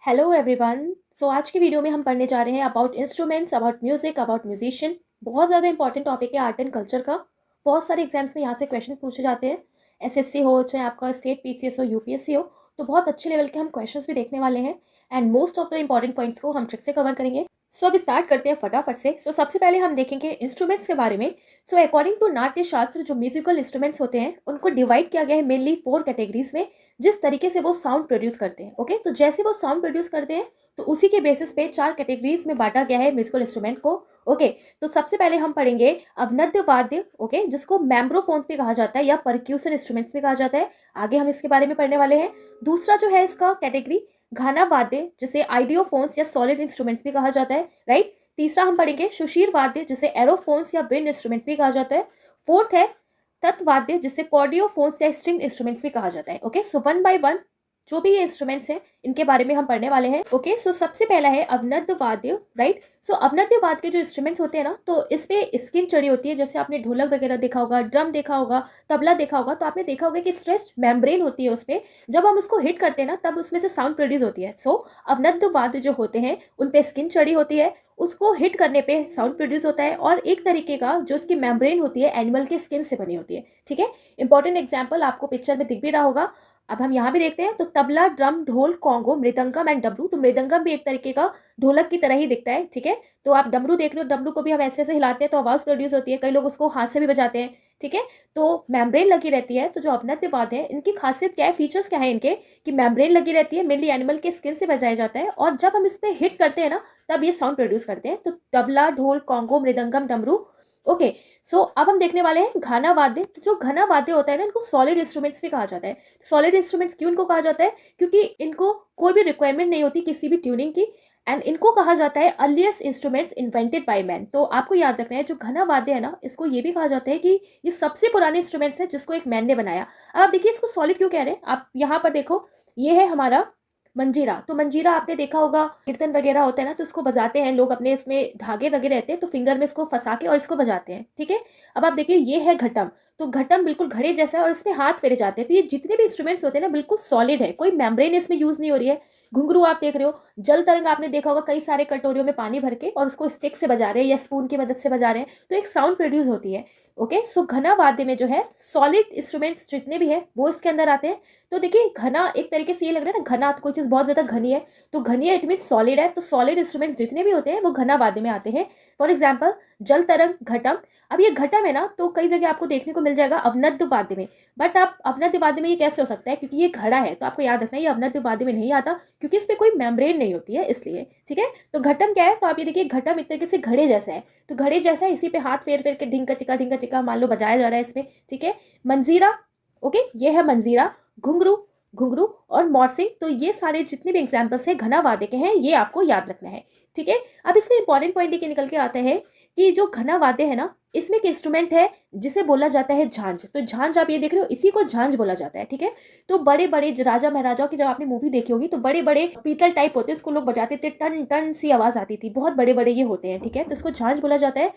Hello everyone. सो आज की video में हम पढ़ने जा रहे हैं about instruments, about music, about musician. बहुत ज़्यादा इंपॉर्टेंट टॉपिक है आर्ट एंड कल्चर का। बहुत सारे एग्जाम्स में यहाँ से क्वेश्चन पूछे जाते हैं। एसएससी हो चाहे आपका स्टेट पीसीएस हो, यूपीएससी हो, तो बहुत अच्छे लेवल के हम क्वेश्चंस भी देखने वाले हैं। And most of the important points को हम ट्रिक से कवर करेंगे। सो अब स्टार्ट करते हैं फटाफट से। सबसे पहले हम देखेंगे इंस्ट्रूमेंट्स के बारे में। अकॉर्डिंग टू नाट्य शास्त्र, जो म्यूजिकल इंस्ट्रूमेंट्स होते हैं उनको डिवाइड किया गया है मेनली 4 कैटेगरीज में, जिस तरीके से वो साउंड प्रोड्यूस करते हैं। ओके, तो जैसे वो साउंड प्रोड्यूस करते हैं तो उसी के बेसिस पे 4 कैटेगरीज में बांटा गया है म्यूजिकल इंस्ट्रूमेंट को। ओके, तो सबसे पहले हम पढ़ेंगे अवनद्य वाद्य, ओके, जिसको मैम्ब्रोफोन्स भी कहा जाता है या परक्यूशन इंस्ट्रूमेंट्स भी कहा जाता है। आगे हम इसके बारे में पढ़ने वाले हैं। दूसरा जो है इसका कैटेगरी घाना वाद्य, जिसे आइडियोफोन्स या सॉलिड इंस्ट्रूमेंट्स भी कहा जाता है, राइट। तीसरा हम पढ़ेंगे सुशीर वाद्य, जिसे एरोफोन्स या विंड इंस्ट्रूमेंट्स भी कहा जाता है। फोर्थ है तत्वाद्य, जिसे कॉर्डियोफोन्स या स्ट्रिंग इंस्ट्रूमेंट्स भी कहा जाता है। Okay, so one by one जो भी ये इंस्ट्रूमेंट्स हैं इनके बारे में हम पढ़ने वाले हैं। ओके, सो सबसे पहला है अवनद्य वाद्य, राइट। अवनद्य वाद्य के जो इंस्ट्रूमेंट्स होते हैं ना, तो इसमें स्किन चढ़ी होती है। जैसे आपने ढोलक वगैरह देखा होगा, ड्रम देखा होगा, तबला देखा होगा, तो आपने देखा होगा कि स्ट्रेच मेम्ब्रेन होती है उसपे। जब हम उसको हिट करते हैं ना, तब उसमें से साउंड प्रोड्यूस होती है। अवनद्य वाद्य जो होते हैं उन पे स्किन चढ़ी होती है, उसको हिट करने पे साउंड प्रोड्यूस होता है। और एक तरीके का जो उसकी मेम्ब्रेन होती है एनिमल के स्किन से बनी होती है। ठीक है, इंपॉर्टेंट एग्जाम्पल आपको पिक्चर में दिख भी रहा होगा। अब हम यहाँ भी देखते हैं, तो तबला, ड्रम, ढोल, कॉन्गो, मृदंगम एंड डमरू। तो मृदंगम भी एक तरीके का ढोलक की तरह ही दिखता है। ठीक है, तो आप डमरू देख रहे हो, डमरू को भी हम ऐसे ऐसे हिलाते हैं तो आवाज प्रोड्यूस होती है। कई लोग उसको हाथ से भी बजाते हैं। ठीक है, तो मेम्ब्रेन लगी रहती है। तो जो अवनद्य वाद्य है, इनकी खासियत क्या है, फीचर्स क्या है इनके, कि मेम्ब्रेन लगी रहती है, मेनली एनिमल के स्किन से बजाया जाता है। और जब हम इस पे हिट करते हैं ना, तब ये साउंड प्रोड्यूस करते हैं। तो तबला, ढोल, कॉन्गो, मृदंगम, डमरू। ओके, अब हम देखने वाले हैं घना वाद्य। तो जो घना वाद्य होता है ना, इनको सॉलिड इंस्ट्रूमेंट्स भी कहा जाता है। सॉलिड इंस्ट्रूमेंट्स क्यों इनको कहा जाता है, क्योंकि इनको कोई भी रिक्वायरमेंट नहीं होती किसी भी ट्यूनिंग की। एंड इनको कहा जाता है earliest instruments invented by man. तो आपको याद रखना है, जो घना वाद्य है ना, इसको ये भी कहा जाता है कि ये सबसे पुराने इंस्ट्रूमेंट्स है जिसको एक मैन ने बनाया। अब आप देखिए इसको सॉलिड क्यों कह रहे हैं। आप यहाँ पर देखो, ये है हमारा मंजीरा। तो मंजीरा आपने देखा होगा, कीर्तन वगैरह होता है ना, तो इसको बजाते हैं लोग, अपने इसमें धागे लगे रहते हैं तो फिंगर में इसको फंसा के और इसको बजाते हैं। ठीक है, अब आप देखिए ये है घटम। तो घटम बिल्कुल घड़े जैसा है और इसमें हाथ फेरे जाते हैं। तो ये जितने भी इंस्ट्रूमेंट्स होते हैं ना, बिल्कुल सॉलिड है, कोई मेम्ब्रेन इसमें यूज नहीं हो रही है। घुंघरू आप देख रहे हो, जल तरंग आपने देखा होगा, कई सारे कटोरियों में पानी भर के और उसको स्टिक से बजा रहे हैं या स्पून की मदद से बजा रहे हैं, तो एक साउंड प्रोड्यूस होती है। ओके, घना वाद्य में जो है सॉलिड इंस्ट्रूमेंट्स जितने भी है वो इसके अंदर आते हैं। तो देखिए घना एक तरीके से ये लग रहा है ना, घना तो कोई चीज़ बहुत ज़्यादा घनी है, तो घनी है इट मीन सॉलिड है। तो सॉलिड इंस्ट्रूमेंट्स जितने भी होते हैं वो घना वाद्य में आते हैं। फॉर एग्जाम्पल जल तरंग, घटम। अब ये घटम है ना, तो कई जगह आपको देखने को मिल जाएगा अवनद्य वाद्य में। बट आप अवनद्य वाद्य में ये कैसे हो सकता है, क्योंकि ये घड़ा है, तो आपको याद रखना है ये अवनद्य वाद्य में नहीं आता, क्योंकि इसमें कोई मेम्ब्रेन नहीं होती है इसलिए। ठीक है, तो घटम क्या है, तो आप ये देखिए घटम एक तरीके से घड़े जैसा है। तो घड़े जैसा है, इसी पे हाथ फेर फेर के ढिंका चिक्का मान लो बजाया जा रहा है इसमें। ठीक है, मंजीरा, ओके, ये है मंजीरा। घुंघरू, घुंघरू और मॉर्सिंग। तो ये सारे जितने भी एग्जाम्पल्स हैं घना वाद्य के हैं, ये आपको याद रखना है। ठीक है, अब इसका इंपॉर्टेंट पॉइंट ये निकल के आता है कि जो घना वाद्य है ना, इसमें एक इंस्ट्रूमेंट है जिसे बोला जाता है झांझ। तो झांझ आप ये देख रहे हो, इसी को झांझ बोला जाता है। ठीक है, तो बड़े बड़े राजा महाराजाओं की जब आपने मूवी देखी होगी, तो बड़े बड़े पीतल टाइप होते हैं, उसको लोग बजाते थे, टन टन सी आवाज आती थी, बहुत बड़े बड़े ये होते हैं। ठीक है, तो इसको झांझ बोला जाता है।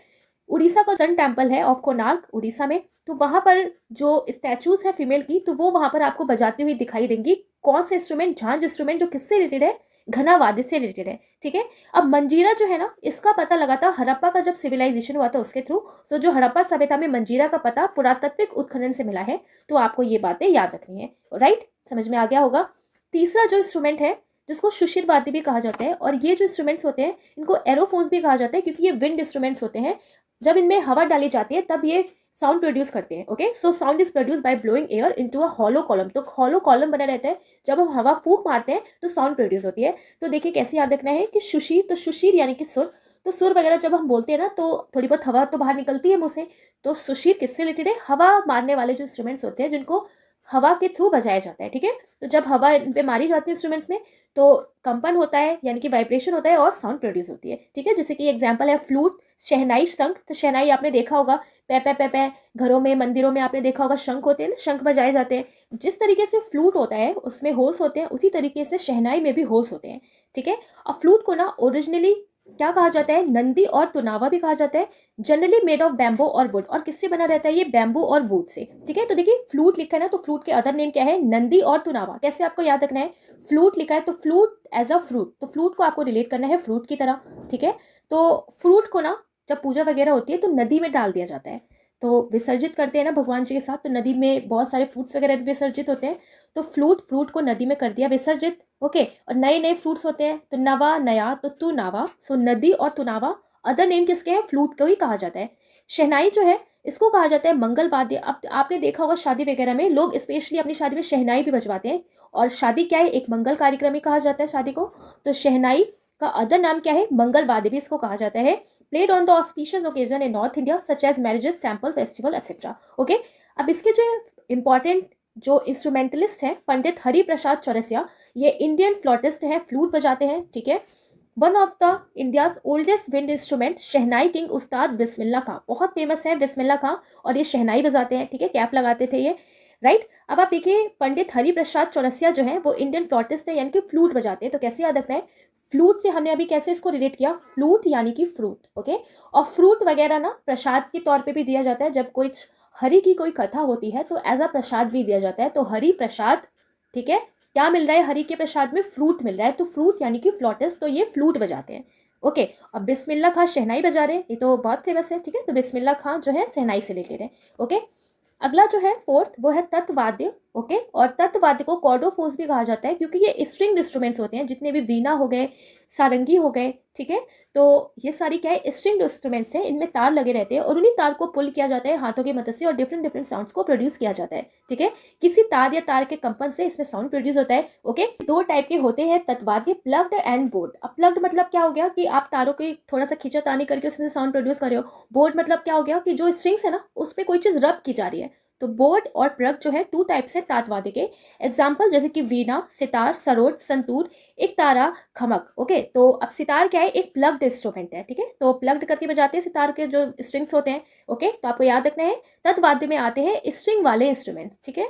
उड़ीसा का सन टेम्पल है ऑफ कोणार्क उड़ीसा में, तो वहां पर जो स्टैचूज है फीमेल की, तो वो वहां पर आपको बजाती हुई दिखाई देंगी। कौन सा इंस्ट्रूमेंट, झांझ इंस्ट्रूमेंट, जो किससे रिलेटेड है, घना वाद्य से रिलेटेड है। ठीक है, अब मंजीरा जो है ना, इसका पता लगा था हड़प्पा का जब सिविलाइजेशन हुआ था उसके थ्रू। जो हड़प्पा सभ्यता में मंजीरा का पता पुरातात्विक उत्खनन से मिला है। तो आपको ये बातें याद रखनी है, राइट, समझ में आ गया होगा। तीसरा जो इंस्ट्रूमेंट है जिसको सुशीर वाद्य भी कहा जाता है, और ये जो इंस्ट्रूमेंट्स होते हैं इनको एरोफोन्स भी कहा जाता है, क्योंकि ये विंड इंस्ट्रूमेंट्स होते हैं। जब इनमें हवा डाली जाती है तब ये साउंड प्रोड्यूस करते हैं। Okay, sound is produce by blowing air into a hollow column. तो हॉलो कॉलम बना रहता है, जब हम हवा फूंक मारते हैं तो साउंड प्रोड्यूस होती है। तो देखिए कैसे याद रखना है कि सुशीर, तो सुशीर यानी कि सुर। तो सुर वगैरह जब हम बोलते हैं ना, तो थोड़ी बहुत हवा तो बाहर निकलती है मुंह से। तो सुशीर किससे रिलेटेड है, हवा मारने वाले जो इंस्ट्रूमेंट्स होते हैं जिनको हवा के थ्रू बजाया जाता है। ठीक है, तो जब हवा इन पे मारी जाती है इंस्ट्रूमेंट्स में, तो कंपन होता है यानी कि वाइब्रेशन होता है और साउंड प्रोड्यूस होती है। ठीक है, जैसे कि एग्जांपल है फ्लूट, शहनाई, शंख। तो शहनाई आपने देखा होगा, पै पै पै पै, घरों में मंदिरों में आपने देखा होगा शंख होते हैं ना, शंख बजाए जाते हैं। जिस तरीके से फ्लूट होता है उसमें होल्स होते हैं, उसी तरीके से शहनाई में भी होल्स होते हैं। ठीक है, और फ्लूट को ना ओरिजिनली क्या कहा जाता है, नंदी और तुनावा भी कहा जाता है, जनरली मेड ऑफ बैम्बो और वुड। और किससे बना रहता है ये, बैम्बू और वुड से, ठीक है। तो देखिए फ्लूट लिखा है ना, तो फ्लूट के अदर नेम क्या है, नंदी और तुनावा। कैसे आपको याद रखना है, फ्लूट लिखा है तो फ्लूट एज अ फ्रूट, तो फ्लूट को आपको रिलेट करना है फ्रूट की तरह, ठीक है। तो फ्रूट को ना जब पूजा वगैरह होती है तो नदी में डाल दिया जाता है, तो विसर्जित करते हैं ना भगवान जी के साथ, तो नदी में बहुत सारे फ्रूट्स वगैरह विसर्जित होते हैं, तो फ्रूट को नदी में कर दिया विसर्जित, ओके। और नए नए फ्रूट्स होते हैं, तो नवा नया, तो तू नावा, सो नदी और तुनावा अदर नेम किसके हैं, फ्लूट को ही कहा जाता है। शहनाई जो है इसको कहा जाता है मंगल वाद्य। अब आपने देखा होगा शादी वगैरह में लोग स्पेशली अपनी शादी में शहनाई भी बजवाते हैं, और शादी क्या है, एक मंगल कार्यक्रम ही कहा जाता है शादी को, तो शहनाई का अदर नाम क्या है, मंगल वाद्य भी इसको कहा जाता है। Played on the auspicious occasion in North India such as marriages, temple festival etcetera, okay. अब इसके जो इंपॉर्टेंट जो इंस्ट्रूमेंटलिस्ट हैं पंडित हरि प्रसाद चौरसिया, ये इंडियन फ्लॉटिस्ट हैं, फ्लूट बजाते हैं, ठीक है। One of the India's oldest wind instrument shehnai king उस्ताद बिस्मिल्ला खां, बहुत फेमस है बिस्मिल्ला खां, और ये शहनाई बजाते हैं, ठीक है, कैप लगाते थे ये, राइट। अब आप देखिए पंडित हरि प्रसाद चौरसिया जो है वो इंडियन फ्लॉटिस्ट है, यानी कि फ्लूट बजाते हैं। तो कैसे याद रखना है, फ्लूट से हमने अभी कैसे इसको रिलेट किया, फ्लूट यानी कि फ्रूट, ओके। और फ्रूट वगैरह ना प्रसाद के तौर पे भी दिया जाता है, जब कोई हरि की कोई कथा होती है तो एज अ प्रसाद भी दिया जाता है, तो हरि प्रसाद, ठीक है। क्या मिल रहा है हरि के प्रसाद में, फ्रूट मिल रहा है, तो फ्रूट यानी कि फ्लॉटिस्ट, तो ये फ्लूट बजाते हैं, ओके। अब बिस्मिल्ला खां शहनाई बजा रहे हैं, ये तो बहुत फेमस है, ठीक है, तो बिस्मिल्ला खां जो है शहनाई से रिलेटेड है, ओके। अगला जो है फोर्थ वो है तत्वाद्य, ओके। और तत्वाद्य को कॉर्डोफोर्स भी कहा जाता है, क्योंकि ये स्ट्रिंग इंस्ट्रूमेंट्स होते हैं, जितने भी वीणा हो गए, सारंगी हो गए, ठीक है। तो ये सारी क्या है, स्ट्रिंग इंस्ट्रूमेंट्स हैं, इनमें तार लगे रहते हैं और उन्हीं तार को पुल किया जाता है हाथों की मदद से, और डिफरेंट डिफरेंट साउंड्स को प्रोड्यूस किया जाता है, ठीक है। किसी तार या तार के कंपन से इसमें साउंड प्रोड्यूस होता है, ओके। दो टाइप के होते हैं तत्वाद्य, प्लग्ड एंड बोर्ड। अब प्लग्ड मतलब क्या हो गया कि आप तारों की थोड़ा सा खींचातानी करके उसमें से साउंड प्रोड्यूस कर रहे हो। बोर्ड मतलब क्या हो गया कि जो स्ट्रिंग्स है ना उस पर कोई चीज़ रब की जा रही है। तो बोर्ड और प्लग जो है टू टाइप्स है तातवाद्य के। एग्जाम्पल जैसे कि वीणा, सितार, सरोद, संतूर, एक तारा, खमक, ओके। तो अब सितार क्या है, एक प्लग्ड इंस्ट्रूमेंट है, ठीक है, तो प्लग्ड करके बजाते हैं सितार के जो स्ट्रिंग्स होते हैं, ओके। तो आपको याद रखना है तत्वाद्य में आते हैं स्ट्रिंग वाले इंस्ट्रूमेंट्स, ठीक है।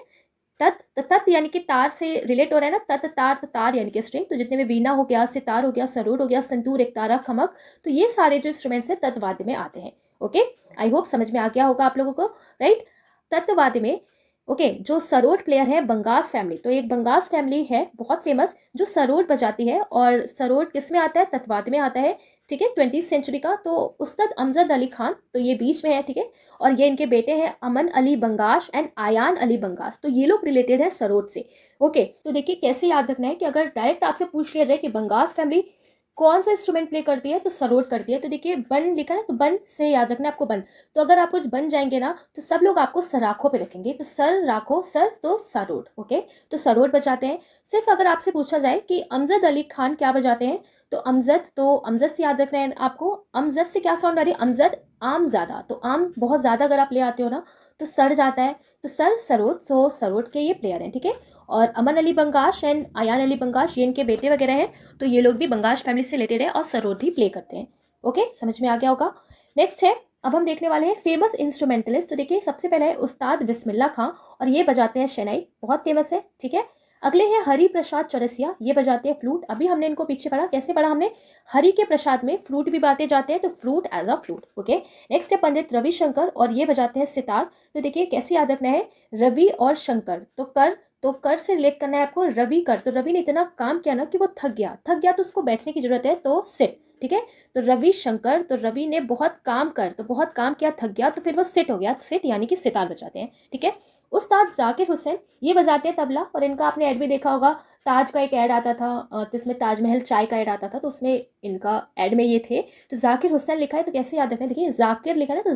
तत् यानी कि तार से रिलेट हो रहा है ना, तत् तार, तो तार यानी कि स्ट्रिंग, तो जितने में वीणा हो गया, सितार हो गया, सरोद हो गया, संतूर, एक तारा, खमक, तो ये सारे जो इंस्ट्रूमेंट्स है तत्वाद्य में आते हैं, ओके। आई होप समझ में आ गया होगा आप लोगों को, राइट। तत्ववाद्य में, ओके, जो सरोद प्लेयर है बंगास फैमिली, तो एक बंगास फैमिली है बहुत फेमस जो सरोद बजाती है, और सरोद किस में आता है, तत्वाद्य में आता है, ठीक है, 20वीं सेंचुरी का। तो उस्ताद अमजद अली खान तो ये बीच में है, ठीक है, और ये इनके बेटे हैं अमन अली बंगाश एंड आयान अली बंगाश, तो ये लोग रिलेटेड है सरोद से, ओके। तो देखिए कैसे याद रखना है कि अगर डायरेक्ट आपसे पूछ लिया जाए कि बंगास फैमिली कौन सा इंस्ट्रूमेंट प्ले करती है, तो सरोद करती है। तो देखिए बन लिखा है, तो बन से याद रखना है आपको, बन। तो अगर आप कुछ बन जाएंगे ना तो सब लोग आपको सराखों पे रखेंगे, तो सर राखो, सर तो सरोद, ओके। तो सरोद बजाते हैं। सिर्फ अगर आपसे पूछा जाए कि अमजद अली खान क्या बजाते हैं, तो अमजद, तो अमजद से याद रखना है आपको, अमजद से क्या साउंड आ रही है, अमजद आम ज़्यादा, तो आम बहुत ज़्यादा अगर आप ले आते हो ना तो सर जाता है, तो सर सरोद, सो सरोद के ये प्लेयर हैं, ठीक है। और अमन अली बंगाश एंड आयान अली बंगाश ये इनके बेटे वगैरह हैं, तो ये लोग भी बंगाश फैमिली से रिलेटेड है और सरोद ही प्ले करते हैं, ओके, समझ में आ गया होगा। नेक्स्ट है, अब हम देखने वाले हैं फेमस इंस्ट्रूमेंटलिस्ट। तो देखिए सबसे पहला है उस्ताद बिस्मिल्ला खां, और ये बजाते हैं शहनाई, बहुत फेमस है, ठीक है। अगले हैं हरि प्रसाद चौरसिया, ये बजाते हैं फ्लूट। अभी हमने इनको पीछे पढ़ा, कैसे पढ़ा हमने, हरि के प्रसाद में फ्लूट भी बांटे जाते हैं, तो flute as a flute, okay. Next है पंडित रविशंकर, और ये बजाते हैं सितार। तो देखिए कैसे याद रखना है, रवि और शंकर, तो कर से रिलेट करना है आपको, रवि कर, तो रवि ने इतना काम किया ना कि वो थक गया तो उसको बैठने की जरूरत है, तो सिट, ठीक है। तो रवि शंकर, तो रवि ने बहुत काम तो बहुत काम किया, थक गया, तो फिर वो सिट हो गया, सिट यानी कि सितार बजाते हैं, ठीक है। उस्ताद जाकिर हुसैन, ये बजाते हैं तबला, और इनका आपने ऐड भी देखा होगा, ताज का एक ऐड आता था, तो इसमें ताजमहल चाय का ऐड आता था, तो उसमें इनका ऐड में ये थे। तो जाकिर हुसैन लिखा है, तो कैसे याद रखना है, देखिए जाकिर लिखा है, तो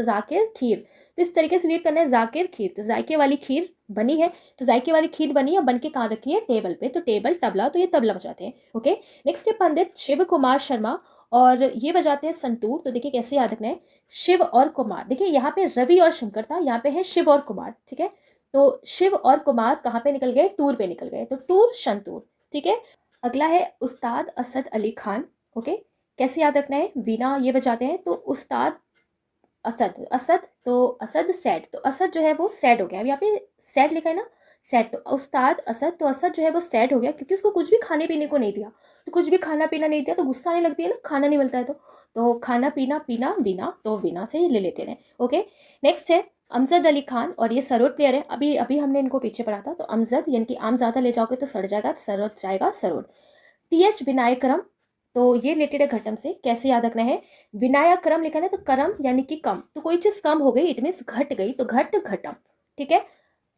जाकिर खीर, तो इस तरीके से रीड करना है, जाकिर खीर, तो जायके वाली खीर बनी है, तो जायके वाली खीर बनी है, बन के कहाँ रखी है, टेबल पे, तो टेबल तबला, तो ये तबला बजाते हैं, ओके। नेक्स्ट है पंडित शिव कुमार शर्मा, और ये बजाते हैं संतूर। तो देखिए कैसे याद रखना है, शिव और कुमार, देखिए यहाँ पे रवि और शंकर था, यहाँ पे है शिव और कुमार, ठीक है। तो शिव और कुमार कहाँ पे निकल गए, टूर पे निकल गए, तो टूर शंतूर, ठीक है। अगला है उस्ताद असद अली खान, ओके। कैसे याद रखना है, वीणा ये बजाते हैं, तो उस्ताद असद, तो असद सैड, तो असद जो है वो सैड हो गया, अब यहाँ पे सैड लिखा है ना, सैड, तो उस्ताद असद, तो असद जो है वो सैड हो गया क्योंकि उसको कुछ भी खाने पीने को नहीं दिया। तो कुछ भी खाना पीना नहीं दिया तो गुस्सा आने लगती है ना, खाना नहीं मिलता है तो खाना पीना पीना वीना, तो वीना से रिलेटेड है। ओके, नेक्स्ट है अमजद अली खान, और ये सरोद प्लेयर है। अभी अभी हमने इनको पीछे पढ़ा था। तो अमजद यानी कि आम ज़्यादा ले जाओगे तो सड़ जाएगा, तो सरोद जाएगा सरोद। TH विनायकरम, तो ये रिलेटेड है घटम से। कैसे याद रखना है, विनायकरम लिखा है तो करम यानी कि कम, तो कोई चीज़ कम हो गई इट मीन्स घट गई, तो घट घटम। ठीक है,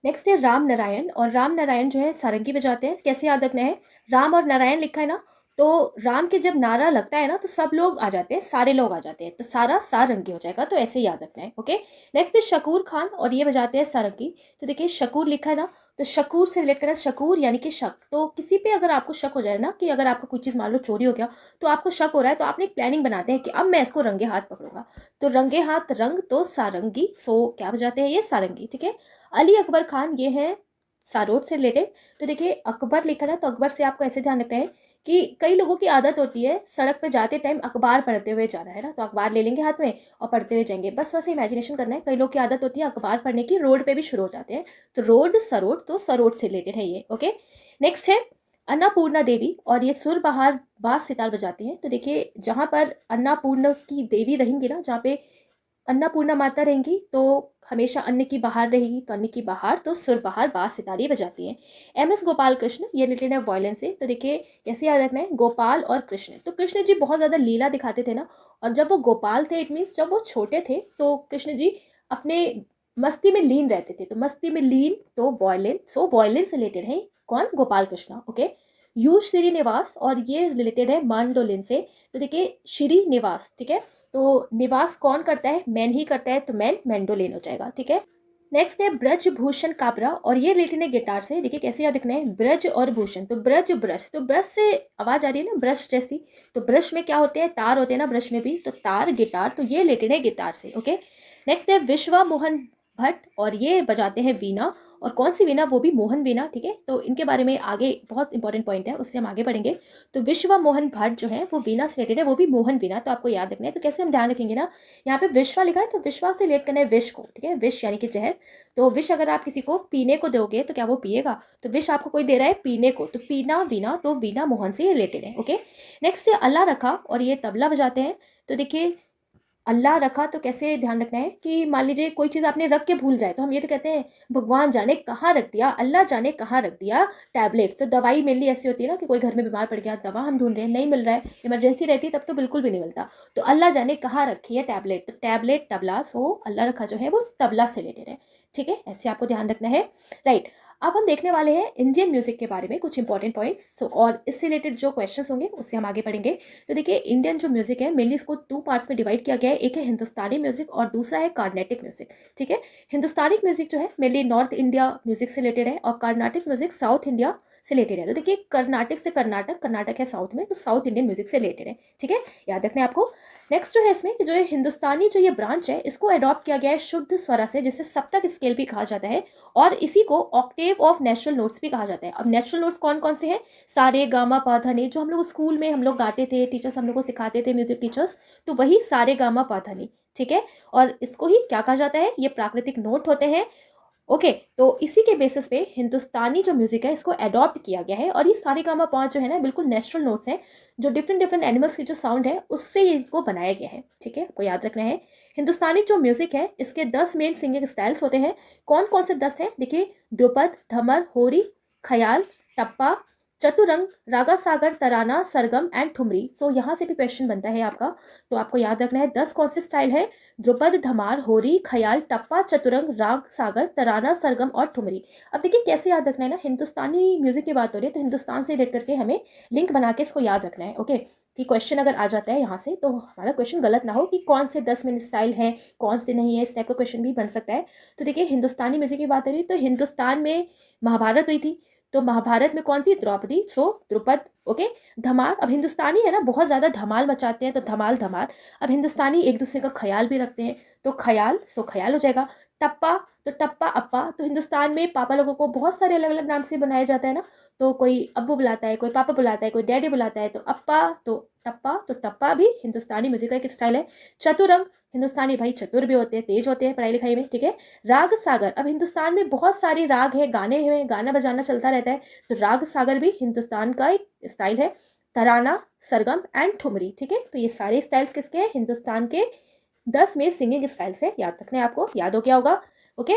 नेक्स्ट है राम नारायण, और राम नारायण जो है सारंगी बजाते हैं। कैसे याद रखना है, राम और नारायण लिखा है ना, तो राम के जब नारा लगता है ना तो सब लोग आ जाते हैं, सारे लोग आ जाते हैं, तो सारा सारंगी हो जाएगा, तो ऐसे याद रखना है। ओके, नेक्स्ट है शकूर खान, और ये बजाते हैं सारंगी। तो देखिए शकूर लिखा है ना, तो शकूर से रिलेट करना, शकूर यानी कि शक। तो किसी पे अगर आपको शक हो जाए ना कि अगर आपको कोई चीज़ मान लो चोरी हो गया, तो आपको शक हो रहा है, तो आपने एक प्लानिंग बनाते हैं कि अब मैं इसको रंगे हाथ पकड़ूंगा। तो रंगे हाथ रंग, तो सारंगी, सो क्या बजाते हैं ये सारंगी। ठीक है, अली अकबर खान, ये है सारोद से रिलेटेड। तो देखिए अकबर लिखा है, तो अकबर से आपको ऐसे ध्यान रखना है कि कई लोगों की आदत होती है सड़क पे जाते टाइम अखबार पढ़ते हुए जाना है ना, तो अखबार ले लेंगे हाथ में और पढ़ते हुए जाएंगे, बस वैसे इमेजिनेशन करना है। कई लोग की आदत होती है अखबार पढ़ने की रोड पे भी शुरू हो जाते हैं, तो रोड सरोड, तो सरोड से रिलेटेड है ये। ओके, नेक्स्ट है अन्नपूर्णा देवी, और ये सुर बहार बास सितार बजाती हैं। तो देखिए जहाँ पर अन्नपूर्णा की देवी रहेंगी ना, जहाँ पे अन्नपूर्णा माता रहेंगी, तो हमेशा अन्न की बहार रहेगी, तो अन्न की बहार, तो सुर बहार बास सितारे बजाती हैं। MS गोपाल कृष्ण, ये रिलेटेड है वायलेंस से। तो देखिए कैसे याद रखना है, गोपाल और कृष्ण, तो कृष्ण जी बहुत ज़्यादा लीला दिखाते थे ना, और जब वो गोपाल थे इट मीन्स जब वो छोटे थे, तो कृष्ण जी अपने मस्ती में लीन रहते थे, तो मस्ती में लीन, तो वॉयलेंस, सो वॉयलेंस रिलेटेड है कौन, गोपाल कृष्णा। ओके, यू श्रीनिवास, और ये रिलेटेड है मांडोलिन से। तो देखिए श्रीनिवास, ठीक है, तो निवास कौन करता है, मैन ही करता है, तो मैन मैंडोलिन हो जाएगा। ठीक है, नेक्स्ट है ब्रज भूषण काबरा, और ये रिलेटेड है गिटार से। देखिए कैसे याद रखना है, ब्रज और भूषण, तो ब्रज ब्रश, तो ब्रश से आवाज आ रही है ना ब्रश जैसी, तो ब्रश में क्या होते हैं, तार होते हैं ना ब्रश में भी, तो तार गिटार, तो ये रिलेटेड है गिटार से। ओके, नेक्स्ट है विश्वा मोहन भट्ट, और ये बजाते हैं वीणा, और कौन सी वीणा, वो भी मोहन वीणा। ठीक है, तो इनके बारे में आगे बहुत इंपॉर्टेंट पॉइंट है, उससे हम आगे बढ़ेंगे। तो विश्वा मोहन भट्ट जो है वो वीणा से रिलेटेड है, वो भी मोहन वीणा, तो आपको याद रखना है। तो कैसे हम ध्यान रखेंगे ना, यहाँ पे विश्वा लिखा है, तो विश्वा से रिलेट करना है विष को। ठीक है, विष यानी कि जहर, तो विष अगर आप किसी को पीने को दोगे तो क्या वो पिएगा, तो विष आपको कोई दे रहा है पीने को, तो पीना वीणा, तो वीणा मोहन से रिलेटेड है। ओके, नेक्स्ट है अल्लाह रखा, और ये तबला बजाते हैं। तो देखिए अल्लाह रखा, तो कैसे ध्यान रखना है कि मान लीजिए कोई चीज़ आपने रख के भूल जाए, तो हम ये तो कहते हैं भगवान जाने कहाँ रख दिया, अल्लाह जाने कहाँ रख दिया टैबलेट। तो दवाई मेनली ऐसी होती है ना कि कोई घर में बीमार पड़ गया, दवा हम ढूंढ रहे हैं, नहीं मिल रहा है, इमरजेंसी रहती है तब तो बिल्कुल भी नहीं मिलता, तो अल्लाह जाने कहाँ रखी है टैबलेट, तो टैबलेट तबला, सो अल्लाह रखा जो है वो तबला से रिलेटेड है। ठीक है, ऐसे आपको ध्यान रखना है। राइट, अब हम देखने वाले हैं इंडियन म्यूजिक के बारे में कुछ इंपॉर्टेंट पॉइंट्स, और इससे रिलेटेड जो क्वेश्चंस होंगे उससे हम आगे बढ़ेंगे। तो देखिए इंडियन जो म्यूजिक है मेनली इसको 2 पार्ट्स में डिवाइड किया गया है, एक है हिंदुस्तानी म्यूजिक और दूसरा है कार्नेटिक म्यूजिक। ठीक है, हिंदुस्तानी म्यूजिक जो है मेनली नॉर्थ इंडिया म्यूजिक से रिलेटेड है, और कार्नाटिक म्यूजिक साउथ इंडिया से रिलेटेड है। तो देखिए कर्नाटक से कर्नाटक, कर्नाटक है साउथ में, तो साउथ इंडियन म्यूजिक से रिलेटेड है। ठीक है, याद रखना है आपको। नेक्स्ट जो है इसमें कि जो ये हिंदुस्तानी जो ये ब्रांच है इसको अडॉप्ट किया गया है शुद्ध स्वरा से, जिसे सप्तक स्केल भी कहा जाता है, और इसी को ऑक्टेव ऑफ नेचुरल नोट्स भी कहा जाता है। अब नेचुरल नोट्स कौन कौन से हैं, सारे गामा पा धा नी, जो हम लोग स्कूल में हम लोग गाते थे, टीचर्स हम लोग को सिखाते थे म्यूजिक टीचर्स, तो वही सारे गामा पा धा नी। ठीक है, और इसको ही क्या कहा जाता है, ये प्राकृतिक नोट होते हैं। ओके, तो इसी के बेसिस पे हिंदुस्तानी जो म्यूजिक है इसको अडॉप्ट किया गया है, और ये सारे गामा पाँच जो है ना बिल्कुल नेचुरल नोट्स हैं, जो डिफरेंट डिफरेंट एनिमल्स की जो साउंड है उससे इनको बनाया गया है। ठीक है, आपको याद रखना है। हिंदुस्तानी जो म्यूजिक है इसके 10 मेन सिंगिंग स्टाइल्स होते हैं। कौन कौन से 10 हैं, देखिए ध्रुपद, धमर, होरी, ख्याल, टप्पा, चतुरंग, रागा सागर, तराना, सरगम एंड ठुमरी। सो यहाँ से भी क्वेश्चन बनता है आपका, तो आपको याद रखना है 10 कौन से स्टाइल है, ध्रुपद, धमार, होरी, ख्याल, टप्पा, चतुरंग, राग सागर, तराना, सरगम और ठुमरी। अब देखिए कैसे याद रखना है ना, हिंदुस्तानी म्यूजिक की बात हो रही है तो हिंदुस्तान से रिलेट करके हमें लिंक बना के इसको याद रखना है। ओके, कि क्वेश्चन अगर आ जाता है यहाँ से तो हमारा क्वेश्चन गलत ना हो कि कौन से 10 मिनट स्टाइल हैं कौन से नहीं है, इस टाइप का क्वेश्चन भी बन सकता है। तो देखिए हिंदुस्तानी म्यूजिक की बात हो रही है तो हिंदुस्तान में महाभारत हुई थी, तो महाभारत में कौन थी, द्रौपदी, सो द्रुपद। ओके, धमाल, अब हिंदुस्तानी है ना बहुत ज़्यादा धमाल मचाते हैं तो धमाल धमाल। अब हिंदुस्तानी एक दूसरे का ख्याल भी रखते हैं तो ख्याल, सो ख्याल हो जाएगा। टप्पा, तो टप्पा अप्पा, तो हिंदुस्तान में पापा लोगों को बहुत सारे अलग अलग नाम से बनाया जाता है ना, तो कोई अब्बू बुलाता है, कोई पापा बुलाता है, कोई डैडी बुलाता है, तो अप्पा तो टप्पा, तो टप्पा भी हिंदुस्तानी म्यूजिक का एक स्टाइल है। चतुरंग, हिंदुस्तानी भाई चतुर भी होते हैं, तेज होते हैं पढ़ाई लिखाई में, ठीक है। राग सागर, अब हिंदुस्तान में बहुत सारे राग है, गाने हैं, गाना बजाना चलता रहता है, तो राग सागर भी हिंदुस्तान का एक स्टाइल है। तराना, सरगम एंड ठुमरी, ठीक है। तो ये सारे स्टाइल्स किसके हैं? हिंदुस्तान के 10 में सिंगिंग स्टाइल्स है, याद रखना है आपको, याद हो गया होगा। ओके,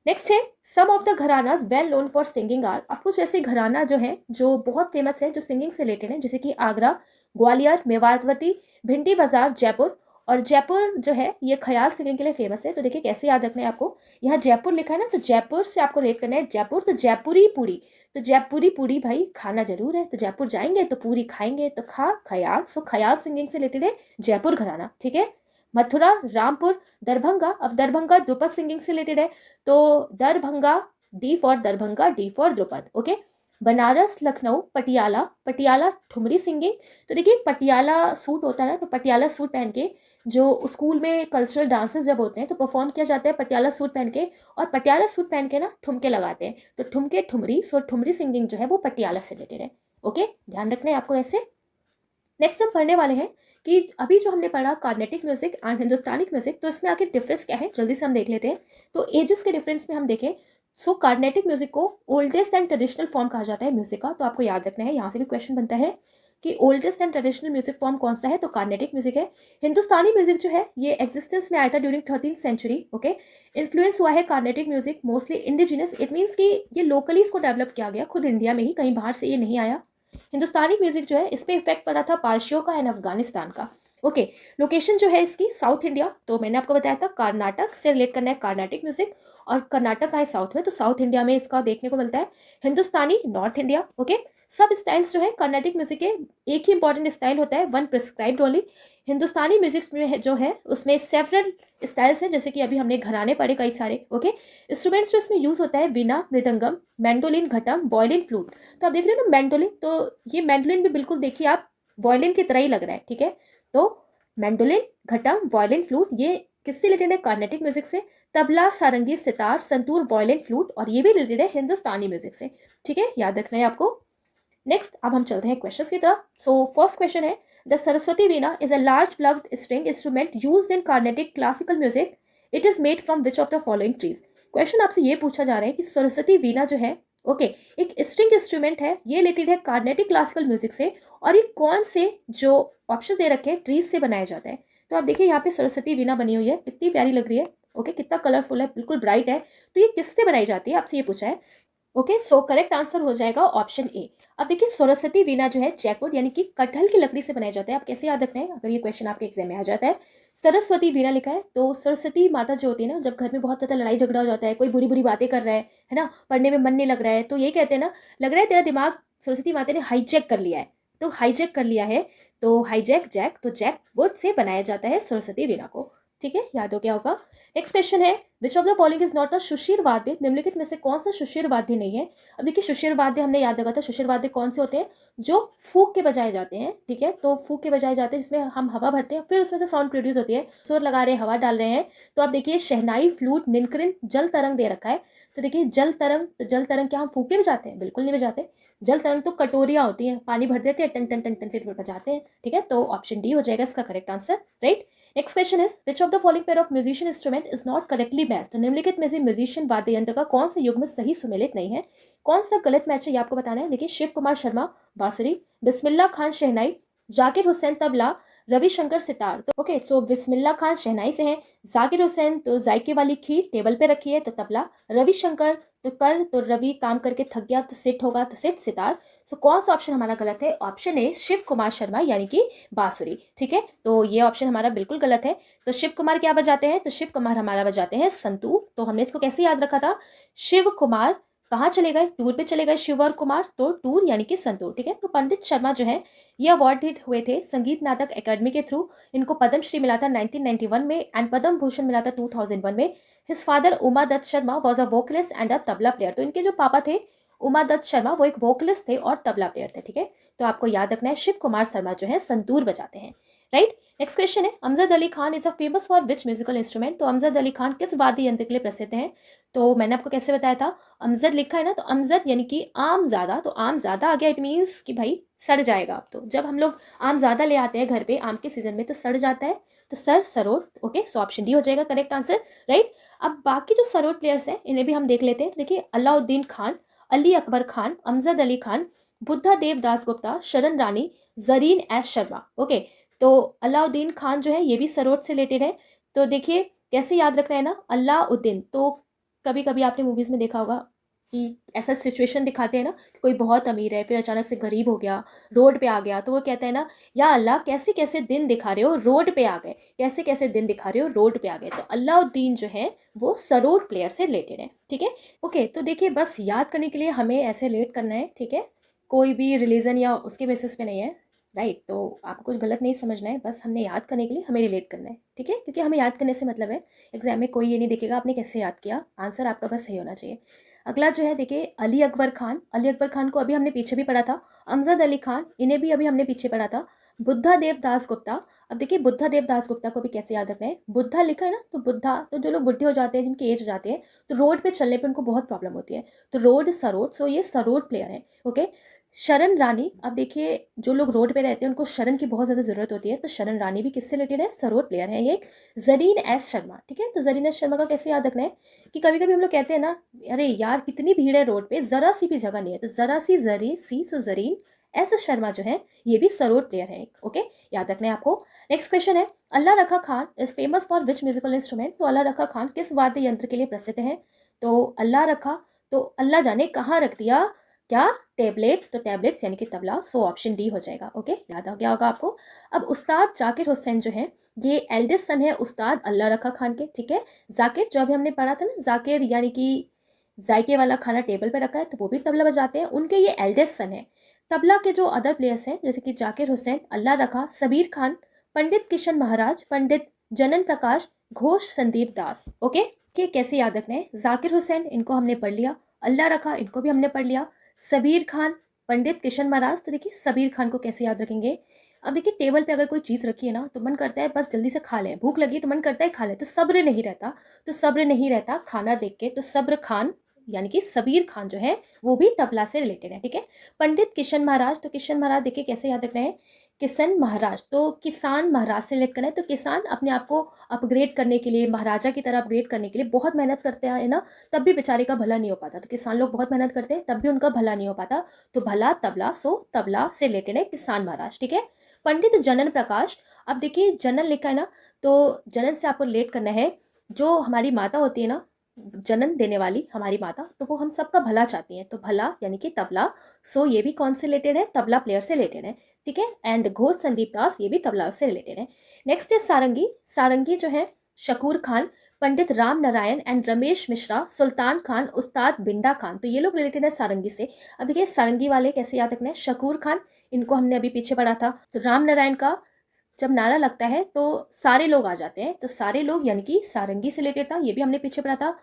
नेक्स्ट है some of the gharanas well known for singing are. अब कुछ ऐसे घराना जो हैं जो बहुत फेमस है, जो सिंगिंग से रिलेटेड है, जैसे कि आगरा, ग्वालियर, मेवातवती, भिंडी बाजार, जयपुर। और जयपुर जो है ये ख्याल सिंगिंग के लिए फेमस है। तो देखिए कैसे याद रखना है आपको, यहाँ जयपुर लिखा है ना, तो जयपुर से आपको रेट करना है जयपुर, तो जयपुरी पूरी, तो जयपुरी पूरी भाई खाना जरूर है, तो जयपुर जाएंगे तो पूरी खाएंगे, तो खा खयाल, सो खयाल सिंगिंग से रिलेटेड है जयपुर घराना, ठीक है। मथुरा, रामपुर, दरभंगा, अब दरभंगा द्रुपद सिंगिंग से रिलेटेड है, तो Darbhanga, D for Darbhanga, D for Dhrupad, okay. Banaras, Lucknow, Patiala, Patiala thumri singing. तो देखिए पटियाला सूट होता है ना, तो पटियाला सूट पहन के जो स्कूल में कल्चरल डांसेस जब होते हैं तो परफॉर्म किया जाता है पटियाला सूट पहन के, और पटियाला सूट पहन के ना ठुमके लगाते हैं, तो ठुमके ठुमरी, सो ठुमरी सिंगिंग जो है वो पटियाला से रिलेटेड है, ओके, ध्यान रखना है आपको ऐसे। नेक्स्ट हम पढ़ने वाले हैं कि अभी जो हमने पढ़ा Carnatic music and Hindustani music, तो इसमें आखिर डिफरेंस क्या है, जल्दी से हम देख लेते हैं। तो एजेस के डिफरेंस में हम देखें, सो कार्नेटिक म्यूजिक को ओल्डेस्ट एंड ट्रेडिशनल फॉर्म कहा जाता है म्यूजिक का, तो आपको याद रखना है, यहाँ से भी क्वेश्चन बनता है कि oldest and traditional music form कौन सा है, तो कार्नेटिक म्यूजिक है। हिंदुस्तानी म्यूजिक जो है ये एग्जिस्टेंस में आया था during 13th century, okay. Influence हुआ है Carnatic music mostly indigenous, it means कि ये लोकली इसको डेवलप किया गया खुद इंडिया में ही, कहीं बाहर से ये नहीं आया। हिंदुस्तानी म्यूजिक जो है इस पे इफेक्ट पड़ा था पारसियों का एंड अफगानिस्तान का, ओके। लोकेशन जो है इसकी साउथ इंडिया, तो मैंने आपको बताया था कर्नाटक से रिलेट करना है कार्नेटिक म्यूजिक, और कर्नाटक का है साउथ में, तो साउथ इंडिया में इसका देखने को मिलता है। हिंदुस्तानी नॉर्थ इंडिया, ओके। सब स्टाइल्स जो है कर्नाटिक म्यूजिक के एक ही इंपॉर्टेंट स्टाइल होता है, वन प्रिस्क्राइब्ड ओनली। हिंदुस्तानी म्यूजिक में जो है उसमें सेवरल स्टाइल्स हैं, जैसे कि अभी हमने घराने पढ़े कई सारे, ओके। इंस्ट्रूमेंट्स जो इसमें यूज होता है वीणा, मृदंगम, मैंडोलिन, घटम, वायलिन, फ्लूट। तो आप देख रहे हो ना मैंडोलिन, तो ये मैंडोलिन भी बिल्कुल देखिए आप वायलिन की तरह ही लग रहा है, ठीक है। तो मैंडोलिन, घटम, वायलिन, फ्लूट ये किससे रिलेटेड है? कार्नेटिक म्यूजिक से। तबला, सारंगी, सितार, संतूर, वायलिन, फ्लूट, और ये भी रिलेटेड है हिंदुस्तानी म्यूजिक से, ठीक है, याद रखना है आपको। नेक्स्ट अब हम चलते हैं क्वेश्चंस की तरफ। सो फर्स्ट क्वेश्चन है, the Saraswati veena is a large plucked string instrument used in Carnatic classical music, it is made from which of the following trees. Question आपसे ये पूछा जा रहा है कि सरस्वती वीणा जो है, ओके, एक स्ट्रिंग इंस्ट्रूमेंट है, ये रिलेटेड है कार्नेटिक क्लासिकल म्यूजिक से, और ये कौन से जो ऑप्शन दे रखे हैं ट्रीज से बनाया जाता है। तो आप देखिए यहाँ पे सरस्वती वीणा बनी हुई है, कितनी प्यारी लग रही है, ओके, कितना कलरफुल है, बिल्कुल ब्राइट है। तो ये किससे बनाई जाती है, आपसे ये पूछा है, ओके। सो करेक्ट आंसर हो जाएगा ऑप्शन ए। अब देखिए सरस्वती वीणा जो है जैकवुड यानी कि कटहल की लकड़ी से बनाया जाता है। आप कैसे याद रखना है अगर ये क्वेश्चन आपके एग्जाम में आ जाता है। सरस्वती वीणा लिखा है, तो सरस्वती माता जो होती है ना, जब घर में बहुत ज़्यादा लड़ाई झगड़ा हो जाता है, कोई बुरी बुरी बातें कर रहा है ना, पढ़ने में मन नहीं लग रहा है, तो ये कहते हैं ना, लग रहा है तेरा दिमाग सरस्वती माता ने हाईजैक कर लिया है, तो हाईजैक कर लिया है, तो हाईजैक जैक, तो जैक वुड से बनाया जाता है सरस्वती वीणा को, ठीक है, याद हो गया होगा। नेक्स्ट क्वेश्चन है, which of the following is not a शुशिर वाद्य, निम्नलिखित में से कौन सा शुशिर वाद्य नहीं है। अब देखिए शुशिर वाद्य हमने याद रखा था, शुशिर वाद्य कौन से होते हैं, जो फूक के बजाए जाते हैं, ठीक है, तो फूक के बजाए जाते हैं जिसमें हम हवा भरते हैं, फिर उसमें से साउंड प्रोड्यूस होती है, सुर लगा रहे हैं, हवा डाल रहे हैं। तो आप देखिए शहनाई, फ्लूट, निनकरिन, जल तरंग दे रखा है। तो देखिए जल तरंग, तो जल तरंग क्या हम फूक के बजाते हैं? बिल्कुल नहीं बजाते। जल तरंग तो कटोरियाँ होती हैं, पानी भर देते हैं, टन टन टन टन, फिर बजाते हैं, ठीक है, तो ऑप्शन डी हो जाएगा इसका correct answer, right. Next question is, which of the following pair of musician instrument is not correctly matched. तो निम्नलिखित में से म्यूजिशियन वाद्य यंत्र का कौन सा युग्म सही सुमेलित नहीं है? कौन सा गलत मैच है ये आपको बताना है। देखिए शिव कुमार शर्मा बांसुरी, बिस्मिल्ला खान शहनाई, जाकिर हुसैन तबला, रविशंकर सितार। तो ओके, सो बिस्मिल्ला खान शहनाई से हैं, जाकिर हुसैन तो जायके वाली खीर टेबल पे रखी है तो तबला, रविशंकर तो कर, तो रवि काम करके थक गया तो सिट होगा, तो सिट सितार। सो कौन सा ऑप्शन हमारा गलत है? ऑप्शन ए शिव कुमार शर्मा यानी कि बांसुरी, ठीक है, तो ये ऑप्शन हमारा बिल्कुल गलत है। तो शिव कुमार क्या बजाते हैं? तो शिव कुमार हमारा बजाते हैं संतूर। तो हमने इसको कैसे याद रखा था? शिव कुमार कहाँ चले गए? टूर पे चले गए शिव और कुमार, तो टूर यानी कि संतूर, ठीक है। तो पंडित शर्मा जो है ये अवार्डेड हुए थे संगीत नाटक एकेडमी के थ्रू, इनको पद्म श्री मिला था 1991 में एंड पद्म भूषण मिला था 2001 में। His father Uma Dutt Sharma was a vocalist and a tabla player. तो इनके जो पापा थे उमा दत्त शर्मा वो एक वोकलिस्ट थे और तबला प्लेयर थे, ठीक है। तो आपको याद रखना है शिव कुमार शर्मा जो है संतूर बजाते हैं। राइट। नेक्स्ट क्वेश्चन है, Amjad Ali Khan is a famous for which musical instrument. तो अमजद अली खान किस वाद्य यंत्र के लिए प्रसिद्ध हैं। तो मैंने आपको कैसे बताया था, अमजद लिखा है ना, तो अमजद यानी कि आम ज़्यादा, तो आम ज़्यादा आ गया, इट मीन्स कि भाई सड़ जाएगा। अब तो जब हम लोग आम ज़्यादा ले आते हैं घर पे आम के सीजन में तो सड़ जाता है, तो sir sarod. Okay, so option D हो जाएगा करेक्ट आंसर, राइट। अब बाकी जो सरोद प्लेयर्स हैं इन्हें भी हम देख लेते हैं। तो देखिए, अलाउद्दीन खान, अली अकबर खान, अमजद अली खान, बुद्धा देव दास गुप्ता, शरण रानी, जरीन एस शर्मा। ओके, तो अलाउद्दीन खान जो है ये भी सरोद से रिलेटेड है। तो देखिए कैसे याद रखना है ना, अलाउद्दीन, तो कभी कभी आपने मूवीज़ में देखा होगा कि ऐसा सिचुएशन दिखाते हैं ना कि कोई बहुत अमीर है फिर अचानक से गरीब हो गया, रोड पे आ गया, तो वो कहता है ना, या अल्लाह कैसे कैसे दिन दिखा रहे हो, रोड पे आ गए, कैसे कैसे दिन दिखा रहे हो, रोड पे आ गए। तो अलाउद्दीन जो है वो सरोद प्लेयर से रिलेटेड है, ठीक है। ओके, तो देखिए बस याद करने के लिए हमें ऐसे रिलेट करना है, ठीक है, कोई भी रिलीजन या उसके बेसिस पे नहीं है, राइट। तो आपको कुछ गलत नहीं समझना है, बस हमने याद करने के लिए हमें रिलेट करना है, ठीक है, क्योंकि हमें याद करने से मतलब है एग्जाम में कोई ये नहीं देखेगा आपने कैसे याद किया, आंसर आपका बस सही होना चाहिए। अगला जो है देखिए, अली अकबर खान, अली अकबर खान को अभी हमने पीछे भी पढ़ा था, अमजद अली खान इन्हें भी अभी हमने पीछे पढ़ा था, बुद्धा देव दास गुप्ता। अब देखिए बुद्धा देव दास गुप्ता को भी कैसे याद रखना है, बुद्धा लिखा है ना, तो बुद्धा, तो जो लोग बुढ़े हो जाते हैं जिनकी एज हो जाती है तो रोड पे चलने पे उनको बहुत प्रॉब्लम होती है, तो रोड सरोड, सो ये सरोड प्लेयर है। ओके, शरण रानी, अब देखिए जो लोग रोड पे रहते हैं उनको शरण की बहुत ज़्यादा ज़रूरत होती है, तो शरण रानी भी किससे रिलेटेड है, सरोद प्लेयर है ये एक। जरीन एस शर्मा, ठीक है, तो जरीन एस शर्मा का कैसे याद रखना है कि कभी कभी हम लोग कहते हैं ना, अरे यार कितनी भीड़ है रोड पे, ज़रा सी भी जगह नहीं है, तो ज़रा सी जरी सी, सो जरीन एस शर्मा जो है ये भी सरोद प्लेयर है एक। ओके, याद रखना है आपको। नेक्स्ट क्वेश्चन है, अल्लाह रखा Khan is famous for which musical instrument. तो अल्लाह रखा खान किस वाद्य यंत्र के लिए प्रसिद्ध है। तो अल्लाह रखा, तो अल्लाह जाने कहाँ रख दिया, क्या, टेबलेट्स, तो टेबलेट्स यानी कि तबला, सो ऑप्शन डी हो जाएगा। ओके, याद आ गया होगा आपको। अब उस्ताद जाकिर हुसैन जो है ये एल्डेस्ट सन है उस्ताद अल्लाह रखा खान के, ठीक है। जाकिर जो अभी हमने पढ़ा था ना, जाकिर यानी कि जायके वाला खाना टेबल पे रखा है, तो वो भी तबला बजाते हैं, उनके ये एल्डेस्ट सन है। तबला के जो अदर प्लेयर्स हैं जैसे कि जाकिर हुसैन, अल्लाह रखा, सबीर खान, पंडित किशन महाराज, पंडित जनन प्रकाश, घोष संदीप दास। ओके, के कैसे याद रखना है, जाकिर हुसैन इनको हमने पढ़ लिया, अल्लाह रखा इनको भी हमने पढ़ लिया, सबीर खान, पंडित किशन महाराज, तो देखिए सबीर खान को कैसे याद रखेंगे। अब देखिए टेबल पे अगर कोई चीज़ रखी है ना तो मन करता है बस जल्दी से खा लें, भूख लगी तो मन करता है खा लें, तो सब्र नहीं रहता, तो सब्र नहीं रहता खाना देख के, तो सब्र खान यानी कि सबीर खान जो है वो भी तबला से रिलेटेड है, ठीक है। पंडित किशन महाराज, तो किशन महाराज देखिए कैसे याद रखना है, किशन महाराज, तो किसान महाराज से रिलेट करना है, तो किसान अपने आप को अपग्रेड करने के लिए, महाराजा की तरह अपग्रेड करने के लिए बहुत मेहनत करते हैं ना, तब भी बेचारे का भला नहीं हो पाता, तो किसान लोग बहुत मेहनत करते हैं तब भी उनका भला नहीं हो पाता, तो भला तबला, सो तबला से रिलेटेड है किसान महाराज, ठीक है। पंडित जनन प्रकाश, अब देखिए जनन लिखा है ना, तो जनन से आपको रिलेट करना है, जो हमारी माता होती है ना, जन्म देने वाली हमारी माता, तो वो हम सबका भला चाहती हैं, तो भला यानी कि तबला, सो ये भी कौन से रिलेटेड है, तबला प्लेयर से रिलेटेड है, ठीक है। एंड घोष संदीप दास ये भी तबला से रिलेटेड है। नेक्स्ट है सारंगी, सारंगी जो है शकूर खान, पंडित राम नारायण एंड रमेश मिश्रा, सुल्तान खान, उस्ताद बिंडा खान, तो ये लोग रिलेटेड है सारंगी से। अब देखिए सारंगी वाले कैसे याद रखना है, शकूर खान इनको हमने अभी पीछे पढ़ा था, तो राम नारायण का जब नारा लगता है तो सारे लोग आ जाते हैं, तो सारे लोग यानी कि सारंगी से रिलेटेड था, ये भी हमने पीछे पढ़ा था।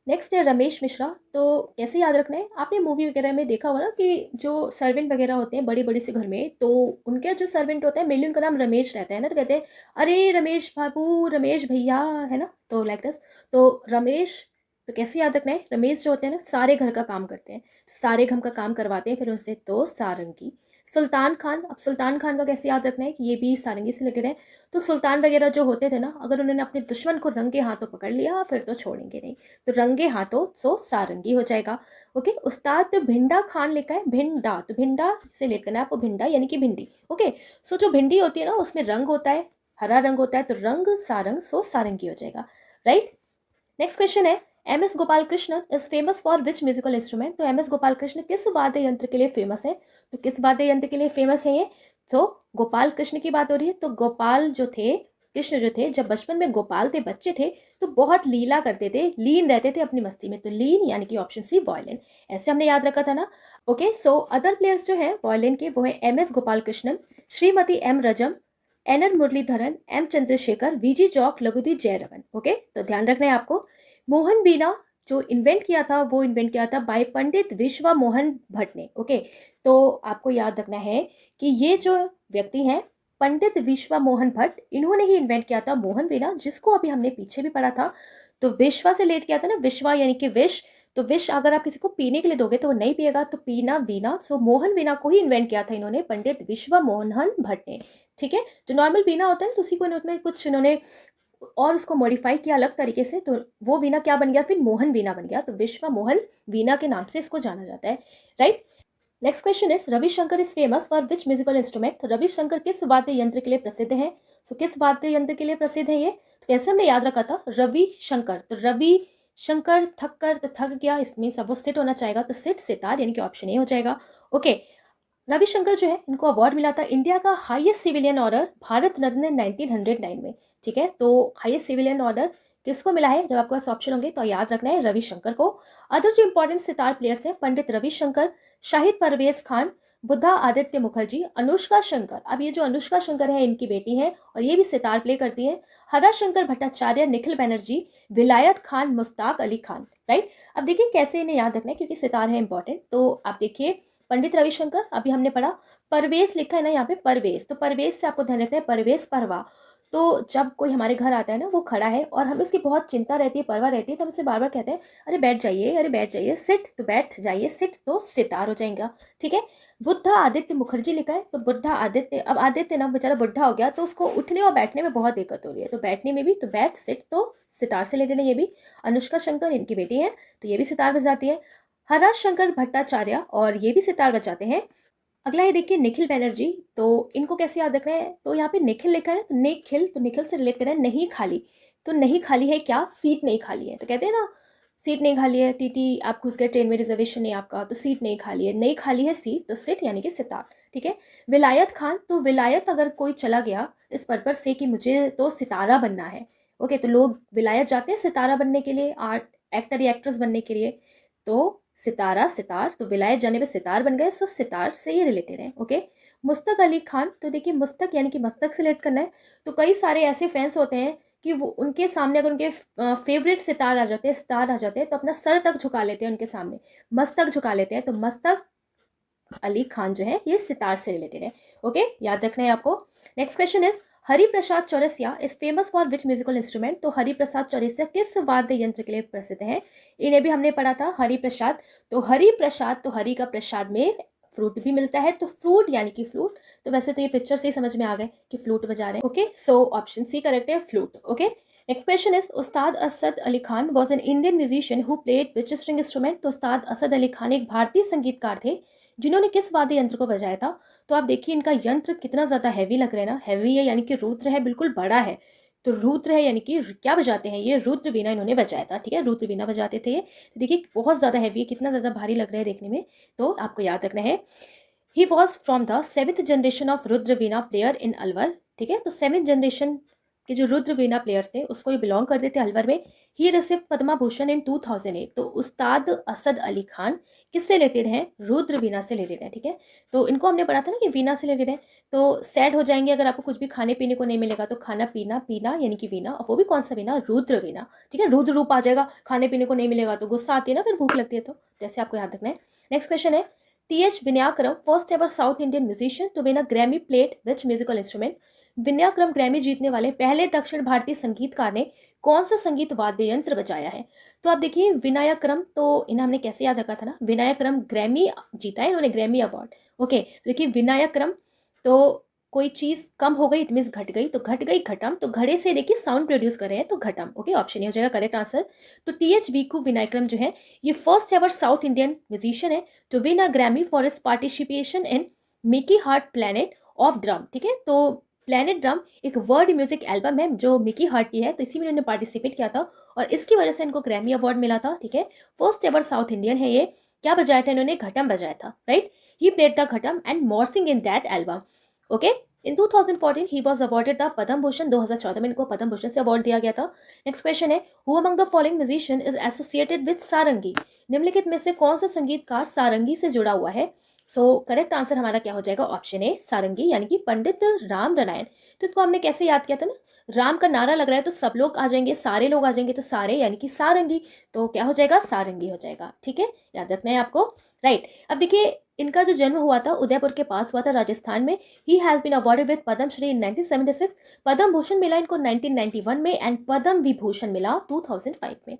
नेक्स्ट है रमेश मिश्रा, तो कैसे याद रखना है, आपने मूवी वगैरह में देखा होगा ना कि जो सर्वेंट वगैरह होते हैं बड़े बड़े से घर में, तो उनके जो सर्वेंट होता है मेनली उनका नाम रमेश रहता है ना, तो कहते हैं अरे रमेश बाबू, रमेश भैया, है ना, तो लाइक दिस, तो रमेश, तो कैसे याद रखना है, रमेश जो होते हैं ना सारे घर का काम करते हैं, तो सारे घर का काम करवाते हैं फिर उनसे, तो सारंगी। सुल्तान खान, अब सुल्तान खान का कैसे याद रखना है कि ये भी सारंगी से रिलेटेड है, तो सुल्तान वगैरह जो होते थे ना, अगर उन्होंने अपने दुश्मन को रंगे हाथों पकड़ लिया फिर तो छोड़ेंगे नहीं, तो रंगे हाथों, सो सारंगी हो जाएगा। ओके, उस्ताद भिंडा खान लिखा है, भिंडा, तो भिंडा से लेट करना है आपको, भिंडा यानी कि भिंडी। ओके, सो जो भिंडी होती है ना उसमें रंग होता है, हरा रंग होता है, तो रंग सारंग, सो सारंगी हो जाएगा, राइट। नेक्स्ट क्वेश्चन है, M S Gopal Krishna is famous for which musical instrument. तो एम एस गोपाल कृष्ण किस वाद्य यंत्र के लिए फेमस है, तो किस वाद्य यंत्र के लिए फेमस है ये, तो गोपाल कृष्ण की बात हो रही है, तो गोपाल जो थे, कृष्ण जो थे, जब बचपन में गोपाल थे, बच्चे थे, तो बहुत लीला करते थे, लीन रहते थे अपनी मस्ती में, तो लीन यानी कि ऑप्शन सी वायलिन, ऐसे हमने याद रखा था ना। ओके, सो अदर प्लेयर्स जो है वायलिन के वो है M S Gopalakrishnan, Shrimati M Rajam, N N Muralidharan, M Chandrasekhar, V G चौक, लघुदी जयरमन। ओके, तो ध्यान रखना है आपको। मोहन वीणा जो इन्वेंट किया था वो इन्वेंट किया था बाय पंडित विश्वा मोहन भट्ट ने। ओके, तो आपको याद रखना है कि ये जो व्यक्ति हैं पंडित विश्वा मोहन भट्ट, इन्होंने ही इन्वेंट किया था मोहन वीणा, जिसको अभी हमने पीछे भी पढ़ा था। तो विश्वा से लेट किया था ना, विश्वा यानी कि विष, तो विष अगर आप किसी को पीने के लिए दोगे तो वो नहीं पिएगा, तो पीना वीणा, सो मोहन वीणा को ही इन्वेंट किया था इन्होंने पंडित विश्वा मोहन भट्ट ने। ठीक है, जो नॉर्मल वीणा होता है तो उसी को इन्होंने कुछ इन्होंने और उसको मॉडिफाई किया अलग तरीके से, तो वो वीणा क्या बन गया, फिर मोहन वीणा बन गया। तो विश्वा मोहन वीणा के नाम से इसको जाना जाता है, right. Next question is Ravishankar is famous for which musical instrument. Ravishankar किस वाद्य यंत्र के लिए प्रसिद्ध है? सो किस वाद्य यंत्र के लिए प्रसिद्ध है ये? तो कैसे हमने याद रखा था, रविशंकर, तो रवि शंकर थक कर तो थक गया, इसमें सब वो सिट होना चाहेगा, तो सिट सितार यानी कि ऑप्शन ए हो जाएगा। ओके, रविशंकर जो है इनको अवार्ड मिला था इंडिया का highest civilian order Bharat Ratna 1909 में। ठीक है, तो हाईएस्ट सिविलियन ऑर्डर किसको मिला है? जब आपके पास ऑप्शन होंगे तो याद रखना है रविशंकर को। अदर जो इंपॉर्टेंट सितार प्लेयर्स हैं, पंडित रविशंकर, शाहिद परवेज खान, बुद्धा आदित्य मुखर्जी, अनुष्का शंकर। अब ये जो अनुष्का शंकर है इनकी बेटी है और ये भी सितार प्ले करती है। हरा शंकर भट्टाचार्य, निखिल बनर्जी, विलायत खान, मुश्ताक अली खान, राइट। अब देखिए कैसे इन्हें याद रखना है, क्योंकि सितार है इंपॉर्टेंट। तो आप देखिए पंडित रविशंकर, अभी हमने पढ़ा, परवेज लिखा है ना यहाँ पे, परवेज, तो परवेज से आपको ध्यान रखना है, परवेज परवा। तो जब कोई हमारे घर आता है ना, वो खड़ा है और हमें उसकी बहुत चिंता रहती है, परवाह रहती है, तो हम उसे बार बार कहते हैं अरे बैठ जाइए, अरे बैठ जाइए, सिट तो बैठ जाइए, सिट तो सितार हो जाएगा। ठीक है, बुद्धा आदित्य मुखर्जी लिखा है, तो बुद्धा आदित्य, अब आदित्य ना बेचारा बुढ़ा हो गया तो उसको उठने और बैठने में बहुत दिक्कत हो रही है, तो बैठने में भी, तो बैठ, सिट तो सितार से रिलेटेड है ये भी। अनुष्का शंकर इनकी बेटी है, तो ये भी सितार बजाती है। हरा शंकर भट्टाचार्य, और ये भी सितार बजाते हैं। अगला है देखिए निखिल बैनर्जी, तो इनको कैसे याद रखना है, तो यहाँ पे निखिल लिखा है, तो निखिल, तो निखिल से रिलेट कर रहे हैं नहीं खाली, तो नहीं खाली है क्या, सीट नहीं खाली है, तो कहते हैं ना सीट नहीं खाली है, टीटी आप घुस गए ट्रेन में, रिजर्वेशन नहीं आपका, तो सीट नहीं खाली है, नहीं खाली है सीट, तो सिट यानी कि सितार। ठीक है, विलायत खान, तो विलायत अगर कोई चला गया इस पर्पज से कि मुझे तो सितारा बनना है, ओके, तो लोग विलायत जाते हैं सितारा बनने के लिए, आर्ट एक्टर या एक्ट्रेस बनने के लिए, तो सितारा सितार, तो विलायत जाने पे सितार बन गए, सो सितार से ये रिलेटेड है। ओके, मुस्तक अली खान, तो देखिए मुस्तक यानी कि मस्तक से रिलेट करना है, तो कई सारे ऐसे फैंस होते हैं कि वो उनके सामने अगर उनके फेवरेट सितार आ जाते हैं, स्टार आ जाते हैं, तो अपना सर तक झुका लेते हैं उनके सामने, मस्तक झुका लेते हैं, तो मस्तक अली खान जो है ये सितार से रिलेटेड है। ओके, याद रखना है आपको। Next question is Hariprasad Chaurasia is famous for which musical instrument. तो हरिप्रसाद चौरसिया किस वाद्य यंत्र के लिए प्रसिद्ध है? इन्हें भी हमने पढ़ा था, हरिप्रसाद, तो हरिप्रसाद, तो हरि का प्रसाद में फ्रूट भी मिलता है, तो फ्रूट यानी कि फ्लूट, तो वैसे तो ये पिक्चर से ही समझ में आ गए कि फ्लूट बजा रहे हैं। Okay, so option C correct है, flute. Okay, next question is Ustad Asad Ali Khan was an Indian musician who played which string instrument. तो उस्ताद असद अली खान एक भारतीय संगीतकार थे जिन्होंने किस वाद्य यंत्र को बजाया था? तो आप देखिए इनका यंत्र कितना ज़्यादा हैवी लग रहा है ना, हैवी है यानी कि रुद्र है, बिल्कुल बड़ा है, तो रुद्र है यानी कि क्या बजाते हैं ये, रुद्र वीणा इन्होंने बजाया था। ठीक है, रुद्र वीणा बजाते थे ये, तो देखिए बहुत ज़्यादा हैवी है, कितना ज़्यादा भारी लग रहा है देखने में, तो आपको याद रखना है। He was from the 7th generation of Rudra Veena player in Alwar. ठीक है, तो 7th जनरेशन के जो रुद्र वीणा प्लेयर्स थे उसको ये बिलोंग करते थे अलवर में। ही रिसीव्ड पद्मा भूषण इन 2008। तो उस्ताद असद अली खान किससे रिलेटेड है? रुद्र वीणा से रिलेटेड है। ठीक है, तो इनको हमने पढ़ा था ना कि वीणा से रिलेटेड है, तो सैड हो जाएंगे अगर आपको कुछ भी खाने पीने को नहीं मिलेगा, तो खाना पीना, पीना यानी कि वीणा, और वो भी कौन सा वीणा, रुद्र वीणा। ठीक है, रुद्र रूप आ जाएगा, खाने पीने को नहीं मिलेगा तो गुस्सा आती है ना, फिर भूख लगती है, तो जैसे आपको याद रखना है। नेक्स्ट क्वेश्चन है T H. Vinayakram first ever South Indian musician to win a Grammy played which musical instrument. Vinayakram Grammy जीतने वाले पहले दक्षिण भारतीय संगीतकार ने कौन सा संगीत वाद्य यंत्र बजाया है? तो आप देखिए विनायकरम, तो इन्हें हमने कैसे याद रखा था ना, विनायकरम ग्रैमी जीता है इन्होंने, ग्रैमी अवार्ड। ओके, तो देखिए विनायकरम, तो कोई चीज़ कम हो गई इट मीन्स घट गई, तो घट गई घटम, तो घड़े से देखिए साउंड प्रोड्यूस कर रहे हैं, तो घटम। ओके, ऑप्शन हो जाएगा करेक्ट आंसर। तो टी.एच. वीकू विनायकरम जो है ये first ever South Indian musician है to win a Grammy for his participation in Mickey Hart Planet of Drum. ठीक है, तो प्लैनेट ड्रम एक वर्ल्ड म्यूजिक एल्बम है जो मिकी हार्ट की है, तो इसी में उन्होंने पार्टिसिपेट किया था और इसकी वजह से इनको ग्रैमी अवार्ड मिला था। ठीक है, फर्स्ट एवर साउथ इंडियन है ये। क्या बजाया था इन्होंने? घटम बजाया था, right. He played the ghatam and morsing in that album. Okay, in 2014 he was awarded the Padma Bhushan. 2014 में इनको पद्म भूषण से अवार्ड दिया गया था। नेक्स्ट क्वेश्चन है who among the following musician is associated with sarangi. निम्नलिखित में से कौन सा संगीतकार सारंगी से जुड़ा हुआ है? सो करेक्ट आंसर हमारा क्या हो जाएगा? ऑप्शन ए सारंगी, यानी कि पंडित राम रनायन। तो इसको हमने कैसे याद किया था ना, राम का नारा लग रहा है तो सब लोग आ जाएंगे, सारे लोग आ जाएंगे, तो सारे यानी कि सारंगी, तो क्या हो जाएगा? सारंगी हो जाएगा। ठीक है, याद रखना है आपको, राइट। अब देखिए इनका जो जन्म हुआ था उदयपुर के पास हुआ था राजस्थान में। He has been awarded with Padma Shri in 1976, Padma Bhushan मिला इनको 1991 में एंड पद्म विभूषण मिला 2005 में।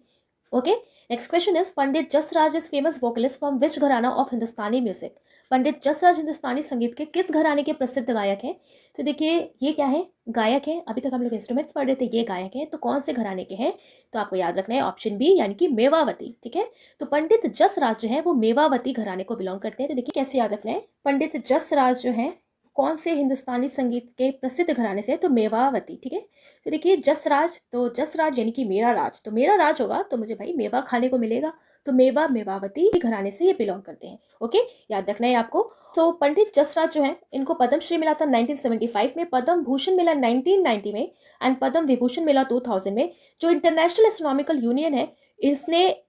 Okay, next question is Pandit Jasraj is famous vocalist from विच घराना of Hindustani music. Pandit Jasraj हिंदुस्तानी संगीत के किस घराने के प्रसिद्ध गायक हैं? तो देखिए ये क्या है, गायक हैं। अभी तक हम लोग इंस्ट्रूमेंट्स पढ़ रहे थे, ये गायक हैं। तो कौन से घराने के हैं? तो आपको याद रखना है ऑप्शन बी यानी कि मेवावती। ठीक है, तो पंडित जसराज जो है वो मेवावती घराने को बिलोंग करते हैं। तो देखिए कैसे याद रखना है, पंडित जसराज जो है कौन से हिंदुस्तानी संगीत के प्रसिद्ध घराने से? तो मेवावती। ठीक है, तो देखिए जसराज, तो जसराज यानी कि मेरा राज, तो मेरा राज होगा तो मुझे भाई मेवा खाने को मिलेगा। तो मेवा मेवावती घराने से ये बिलोंग करते हैं। ओके, याद रखना है आपको। तो पंडित जसराज जो है इनको पद्मश्री मिला था 1975 में, पद्म भूषण मिला 1990 में एंड पद्म विभूषण मिला 2000 में। जो इंटरनेशनल एस्ट्रोनॉमिकल यूनियन है इसने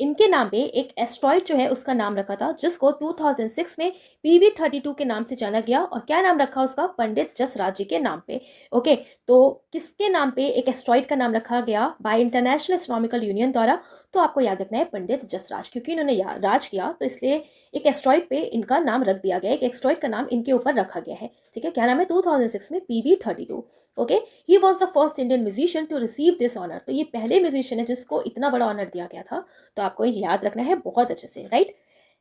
इनके नाम पे एक एस्ट्रॉइड जो है उसका नाम रखा था, जिसको 2006 में PV32 के नाम से जाना गया। और क्या नाम रखा उसका? पंडित जसराज जी के नाम पे। ओके, तो किसके नाम पे एक एस्ट्रॉइड का नाम रखा गया बाय इंटरनेशनल एस्ट्रोनॉमिकल यूनियन द्वारा? तो आपको याद रखना है पंडित जसराज, क्योंकि इन्होंने राज किया तो इसलिए एक एस्ट्रॉइड पे इनका नाम रख दिया गया है, एक एस्ट्रॉइड का नाम इनके ऊपर रखा गया है। ठीक है, क्या नाम है? 2006 में PV32। Okay, he was the first Indian musician to receive this honour. तो ये पहले म्यूजिशियन है जिसको इतना बड़ा ऑनर दिया गया था। तो आपको याद रखना है बहुत अच्छे से, राइट।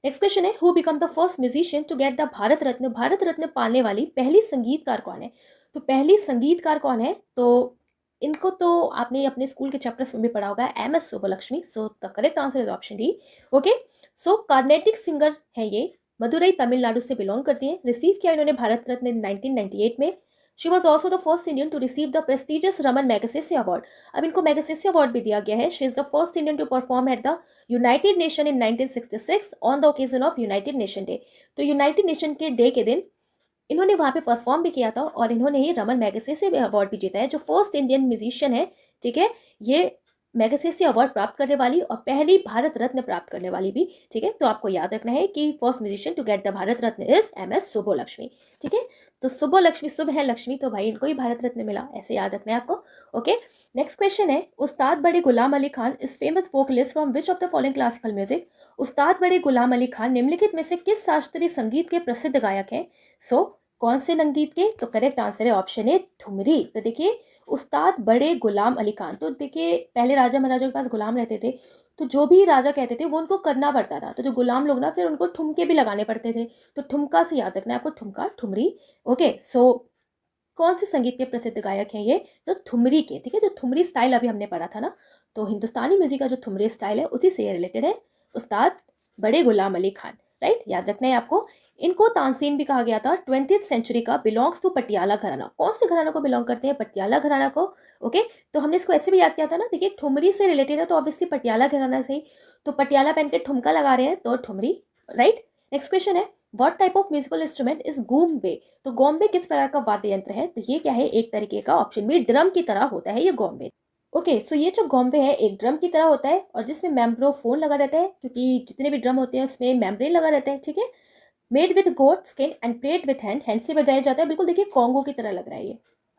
नेक्स्ट क्वेश्चन है, who become the first musician to get the Bharat Ratna. Bharat Ratna पाने वाली पहली संगीतकार कौन है? तो पहली संगीतकार कौन है? तो इनको तो आपने अपने स्कूल के चैप्टर्स में भी पढ़ा होगा, MS Subbulakshmi. So the correct answer is option D. Okay, so Carnatic singer है ये, मदुरई तमिलनाडु से बिलोंग करती हैं। रिसीव किया इन्होंने भारत रत्न 1998 में। She was also the first Indian to receive the prestigious Ramon Magsaysay award. अब इनको मैगसेसे अवार्ड भी दिया गया है। She is the first Indian to perform at the United Nation in 1966 on the occasion of United Nation day. तो United Nation के day के दिन इन्होंने वहाँ पे परफॉर्म भी किया था और इन्होंने ही रमन मैगसेसे अवार्ड भी जीता है, जो फर्स्ट इंडियन म्यूजिशियन है। ठीक है, ये मैगसेसे अवार्ड प्राप्त करने वाली और पहली भारत रत्न प्राप्त करने वाली भी। ठीक है, तो आपको याद रखना है कि first musician to get the Bharat Ratna is MS Subbulakshmi. ठीक है, तो सुब्बलक्ष्मी, शुभ है लक्ष्मी, तो भाई इनको ही भारत रत्न मिला, ऐसे याद रखना है आपको। ओके, नेक्स्ट क्वेश्चन है, Ustad Bade Ghulam Ali Khan is famous vocalist from which of the following classical music. Ustad Bade Ghulam Ali Khan निम्नलिखित में से किस शास्त्रीय संगीत के प्रसिद्ध गायक हैं? कौन से संगीत के? तो करेक्ट आंसर है ऑप्शन ए ठुमरी। तो देखिए उस्ताद बड़े गुलाम अली खान, तो देखिए पहले राजा महाराजा के पास गुलाम रहते थे, तो जो भी राजा कहते थे वो उनको करना पड़ता था। तो जो गुलाम लोग ना फिर उनको ठुमके भी लगाने पड़ते थे। तो ठुमका से याद रखना है आपको, ठुमका ठुमरी। ओके, सो कौन से संगीत के प्रसिद्ध गायक हैं ये? तो ठुमरी के। ठीक है, जो ठुमरी स्टाइल अभी हमने पढ़ा था ना, तो हिंदुस्तानी म्यूजिक का जो ठुमरी स्टाइल है उसी से रिलेटेड है उस्ताद बड़े गुलाम अली खान, राइट। याद रखना है आपको। इनको तानसेन भी कहा गया था। 20th सेंचुरी का, बिलोंग्स टू पटियाला घराना। कौन से घराना को बिलोंग करते हैं? पटियाला घराना को। ओके, तो हमने इसको ऐसे भी याद किया था ना, देखिए ठुमरी से रिलेटेड है तो ऑब्वियसली पटियाला घराना से ही, तो पटियाला पहन के ठुमका लगा रहे हैं तो ठुमरी, राइट। नेक्स्ट क्वेश्चन है, what type of musical instrument is Gombe. तो गोम्बे किस प्रकार का वाद्य यंत्र है? तो ये क्या है? एक तरीके का, ऑप्शन बी, ड्रम की तरह होता है ये गोम्बे। ओके, सो ये जो गोम्बे है एक ड्रम की तरह होता है और जिसमें मेम्ब्रोफोन लगा रहता है, क्योंकि जितने भी ड्रम होते हैं उसमें मेम्ब्रेन लगा रहता है। ठीक है, made with goat skin and played with hand से बजाया जाता है। बिल्कुल देखिए कॉन्गो की तरह लग रहा है ये,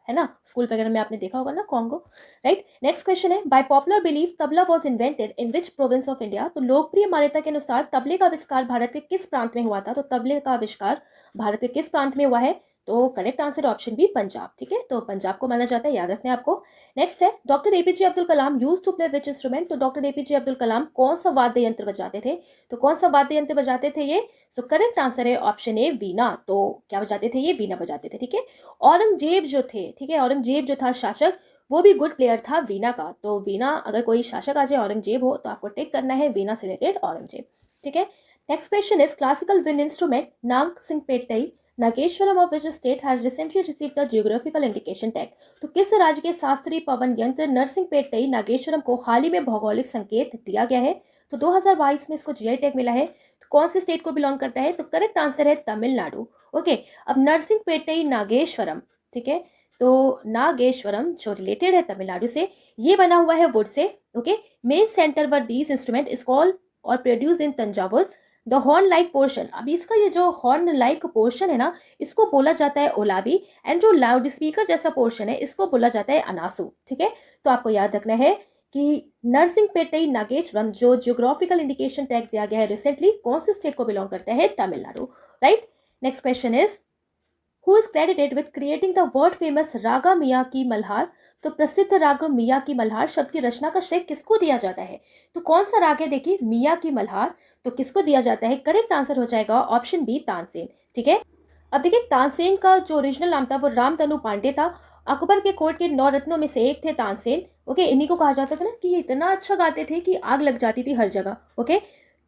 है ना, स्कूल वगैरह में आपने देखा होगा ना कॉन्गो, राइट। नेक्स्ट क्वेश्चन है, by popular belief tabla was invented in which province of India. तो लोकप्रिय मान्यता के अनुसार तबले का आविष्कार भारत के किस प्रांत में हुआ था? तो तबले का आविष्कार भारत के किस प्रांत में हुआ है? तो correct answer option B, Punjab. ठीक है, तो पंजाब को माना जाता है, याद रखना है आपको। नेक्स्ट है, doctor APJ Abdul Kalam use to play which instrument. तो डॉक्टर APJ अब्दुल कलाम कौन सा वाद्य यंत्र बजाते थे? तो कौन सा वाद्य यंत्र बजाते थे ये? तो करेक्ट आंसर है ऑप्शन ए, वीणा। तो क्या बजाते थे ये? वीणा बजाते थे। ठीक है, औरंगजेब जो थे, ठीक है, औरंगजेब जो था शासक, वो भी गुड प्लेयर था वीणा का। तो वीणा, अगर कोई शासक आ जाए औरंगजेब हो तो आपको टिक करना है वीणा से रिलेटेड औरंगजेब। ठीक है, next question is, classical wind instrument Narasinganpettai Nagaswaram of which state has recently received the geographical indication tag. तो किस राज्य के शास्त्रीय पवन यंत्र नरसिंहपेटई नागेश्वरम को हाल ही में भौगोलिक संकेत दिया गया है? तो 2022 में इसको GI टैग मिला है। तो कौन से स्टेट को बिलोंग करता है? तो करेक्ट आंसर है तमिलनाडु। ओके, अब नरसिंहपेटई नागेश्वरम, ठीक है, तो नागेश्वरम जो रिलेटेड है तमिलनाडु से, ये बना हुआ है वुड से। Okay, main centre where these instrument is called और produce in Thanjavur. The horn like portion, अब इसका ये जो हॉर्न लाइक पोर्शन है ना, इसको बोला जाता है ओलाबी, एंड जो लाउड स्पीकर जैसा पोर्शन है इसको बोला जाता है अनासू। ठीक है, तो आपको याद रखना है कि नरसिंहपेटई नागेश्वरम जो जियोग्राफिकल इंडिकेशन टैग दिया गया है रिसेंटली, कौन से स्टेट को बिलोंग करता है? Tamil Nadu, right. Next question is who is credited with creating the world famous raga Miyan ki Malhar? तो प्रसिद्ध राग मिया की मल्हार शब्द की रचना का श्रेय किसको दिया जाता है? तो कौन सा राग है? देखिए मिया की मल्हार, तो किसको दिया जाता है? करेक्ट आंसर हो जाएगा ऑप्शन बी, तानसेन। ठीक है, अब देखिए तानसेन का जो ओरिजिनल नाम था वो रामतनु पांडे था। अकबर के कोर्ट के 9 रत्नों में से एक थे तानसेन। ओके, इन्हीं को कहा जाता था ना कि ये इतना अच्छा गाते थे कि आग लग जाती थी हर जगह। ओके,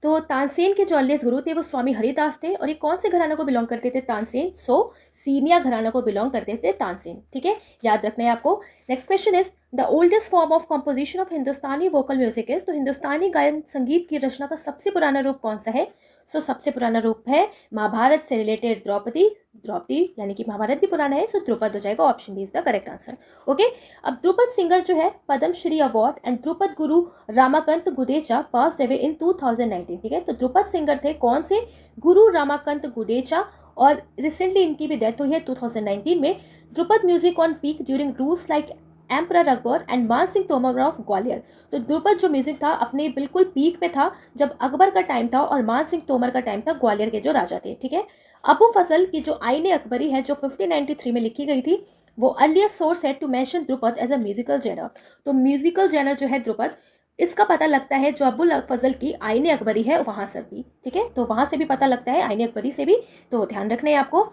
तो तानसेन के जो अर्लीस्ट गुरु थे वो स्वामी हरिदास थे। और ये कौन से घराना को बिलोंग करते थे? तानसेन। सो सीनिया घराना को बिलोंग करते थे तानसेन। ठीक है, याद रखना है आपको। Next question is the oldest form of composition of Hindustani vocal music is? तो हिंदुस्तानी गायन संगीत की रचना का सबसे पुराना रूप कौन सा है? सो सबसे पुराना रूप है महाभारत से रिलेटेड द्रौपदी। द्रौपदी यानी कि महाभारत भी पुराना है, सो द्रुपद हो जाएगा, option B is the correct answer. Okay, अब द्रुपद सिंगर जो है Padma Shri award and Dhrupad guru Ramakant Gundecha passed away in 2019। ठीक है, तो द्रुपद सिंगर थे कौन से? गुरु रामाकांत गुडेचा, और रिसेंटली इनकी भी डेथ हुई है 2019 में। Dhrupad music on peak during rules like emperor Akbar and Man Singh Tomar of Gwalior. तो द्रुपद जो म्यूजिक था अपने बिल्कुल पीक पे था जब अकबर का टाइम था और मान सिंह तोमर का टाइम था, ग्वालियर के जो राजा थे। ठीक है, अबू फजल की जो आईने अकबरी है जो 1593 में लिखी गई थी, वो अर्लिएस्ट सोर्स है to mention Dhrupad as a musical genre. तो म्यूजिकल जेनर जो है द्रुपद, इसका पता लगता है जो अबुल फजल की आईने अकबरी है वहां से भी। ठीक है, तो वहां से भी पता लगता है, आईने अकबरी से भी, तो ध्यान रखना है आपको।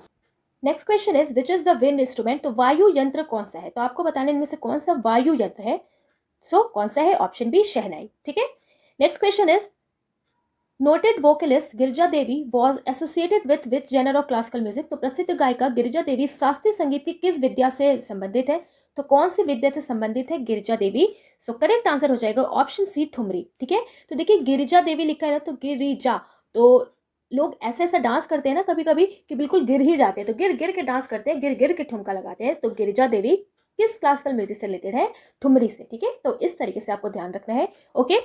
Next question is which is the wind instrument? तो वायु यंत्र कौन सा है? तो आपको बताने इनमें से कौन सा वायु यंत्र है। सो कौन सा है? Option B, shehnai. ठीक है, next question is noted vocalist Girija Devi was associated with genre of classical music? तो प्रसिद्ध गायिका गिरिजा देवी शास्त्रीय संगीत की किस विद्या से संबंधित है? तो कौन सी विद्या से संबंधित है Girija Devi? So correct answer हो जाएगा ऑप्शन सी, ठुमरी। ठीक है, तो देखिए गिरिजा देवी लिखा है ना, तो गिरिजा, तो लोग ऐसे ऐसा डांस करते हैं ना कभी कभी कि बिल्कुल गिर ही जाते हैं, तो गिर गिर के डांस करते हैं, गिर गिर के ठुमका लगाते हैं। तो गिरिजा देवी किस क्लासिकल म्यूजिक से रिलेटेड है? ठुमरी से। ठीक है, तो इस तरीके से आपको ध्यान रखना है। ओके,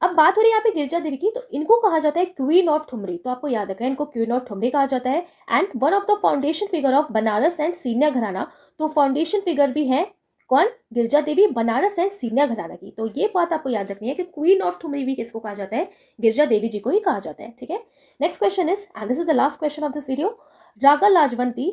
अब बात हो रही है यहाँ पे गिरिजा देवी की, तो इनको कहा जाता है क्वीन ऑफ ठुमरी। तो आपको याद रखना है, इनको क्वीन ऑफ ठुमरी कहा जाता है। And one of the foundation figure of Banaras and Senia gharana. तो फाउंडेशन फिगर भी है कौन? गिरिजा देवी, बनारस एंड सीनिया घराना की। तो ये बात आपको याद रखनी है कि क्वीन ऑफ ठुमरी भी किसको कहा जाता है? गिरिजा देवी जी को ही कहा जाता है। ठीक है, next question is and this is the last question of this video, raga Lajwanti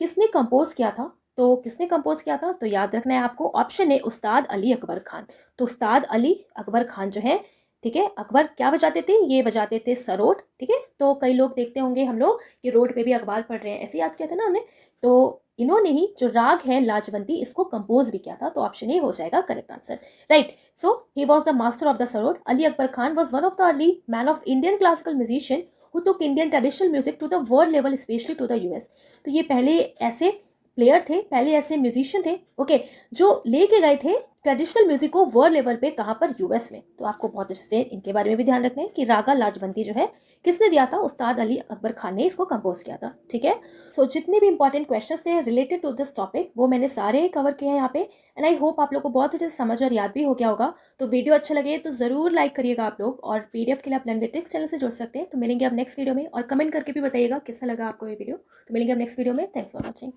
किसने कंपोज किया था? तो किसने कंपोज किया था? तो याद रखना है आपको, ऑप्शन है उस्ताद अली अकबर खान। तो उस्ताद अली अकबर खान जो है, ठीक है, अकबर क्या बजाते थे? ये बजाते थे सरोद। ठीक है, तो कई लोग देखते होंगे हम लोग कि रोड पे भी अखबार पढ़ रहे हैं, ऐसे याद किया था ना हमने। तो इन्होंने ही जो राग है लाजवंती, इसको कंपोज भी किया था। तो ऑप्शन ए हो जाएगा correct answer, right. So he was the master of the sarod. Ali Akbar Khan was one of the early man of Indian classical musician who took Indian traditional music to the world level, especially to the US। तो ये पहले ऐसे player थे, पहले ऐसे musician थे, okay, जो लेके गए थे ट्रेडिशनल म्यूजिक को वर्ल्ड लेवल पे, कहाँ पर? यूएस में। तो आपको बहुत अच्छे से इनके बारे में भी ध्यान रखना है कि रागा लाजवंती जो है किसने दिया था? उस्ताद अली अकबर खान ने इसको कंपोज किया था। ठीक है, सो जितने भी इंपॉर्टेंट क्वेश्चंस थे रिलेटेड टू दिस टॉपिक वो मैंने सारे कवर किए हैं यहाँ पे। एंड आई होप आप लोग को बहुत अच्छे से समझ और याद भी हो गया होगा। तो वीडियो अच्छा लगे तो ज़रूर लाइक करिएगा आप लोग, और पीडीएफ के लिए आप लैंग्वेज चैनल से जुड़ सकते हैं। तो मिलेंगे अब नेक्स्ट वीडियो में, और कमेंट करके भी बताइएगा कैसा लगा आपको ये वीडियो। तो मिलेंगे अब नेक्स्ट वीडियो में। Thanks for watching.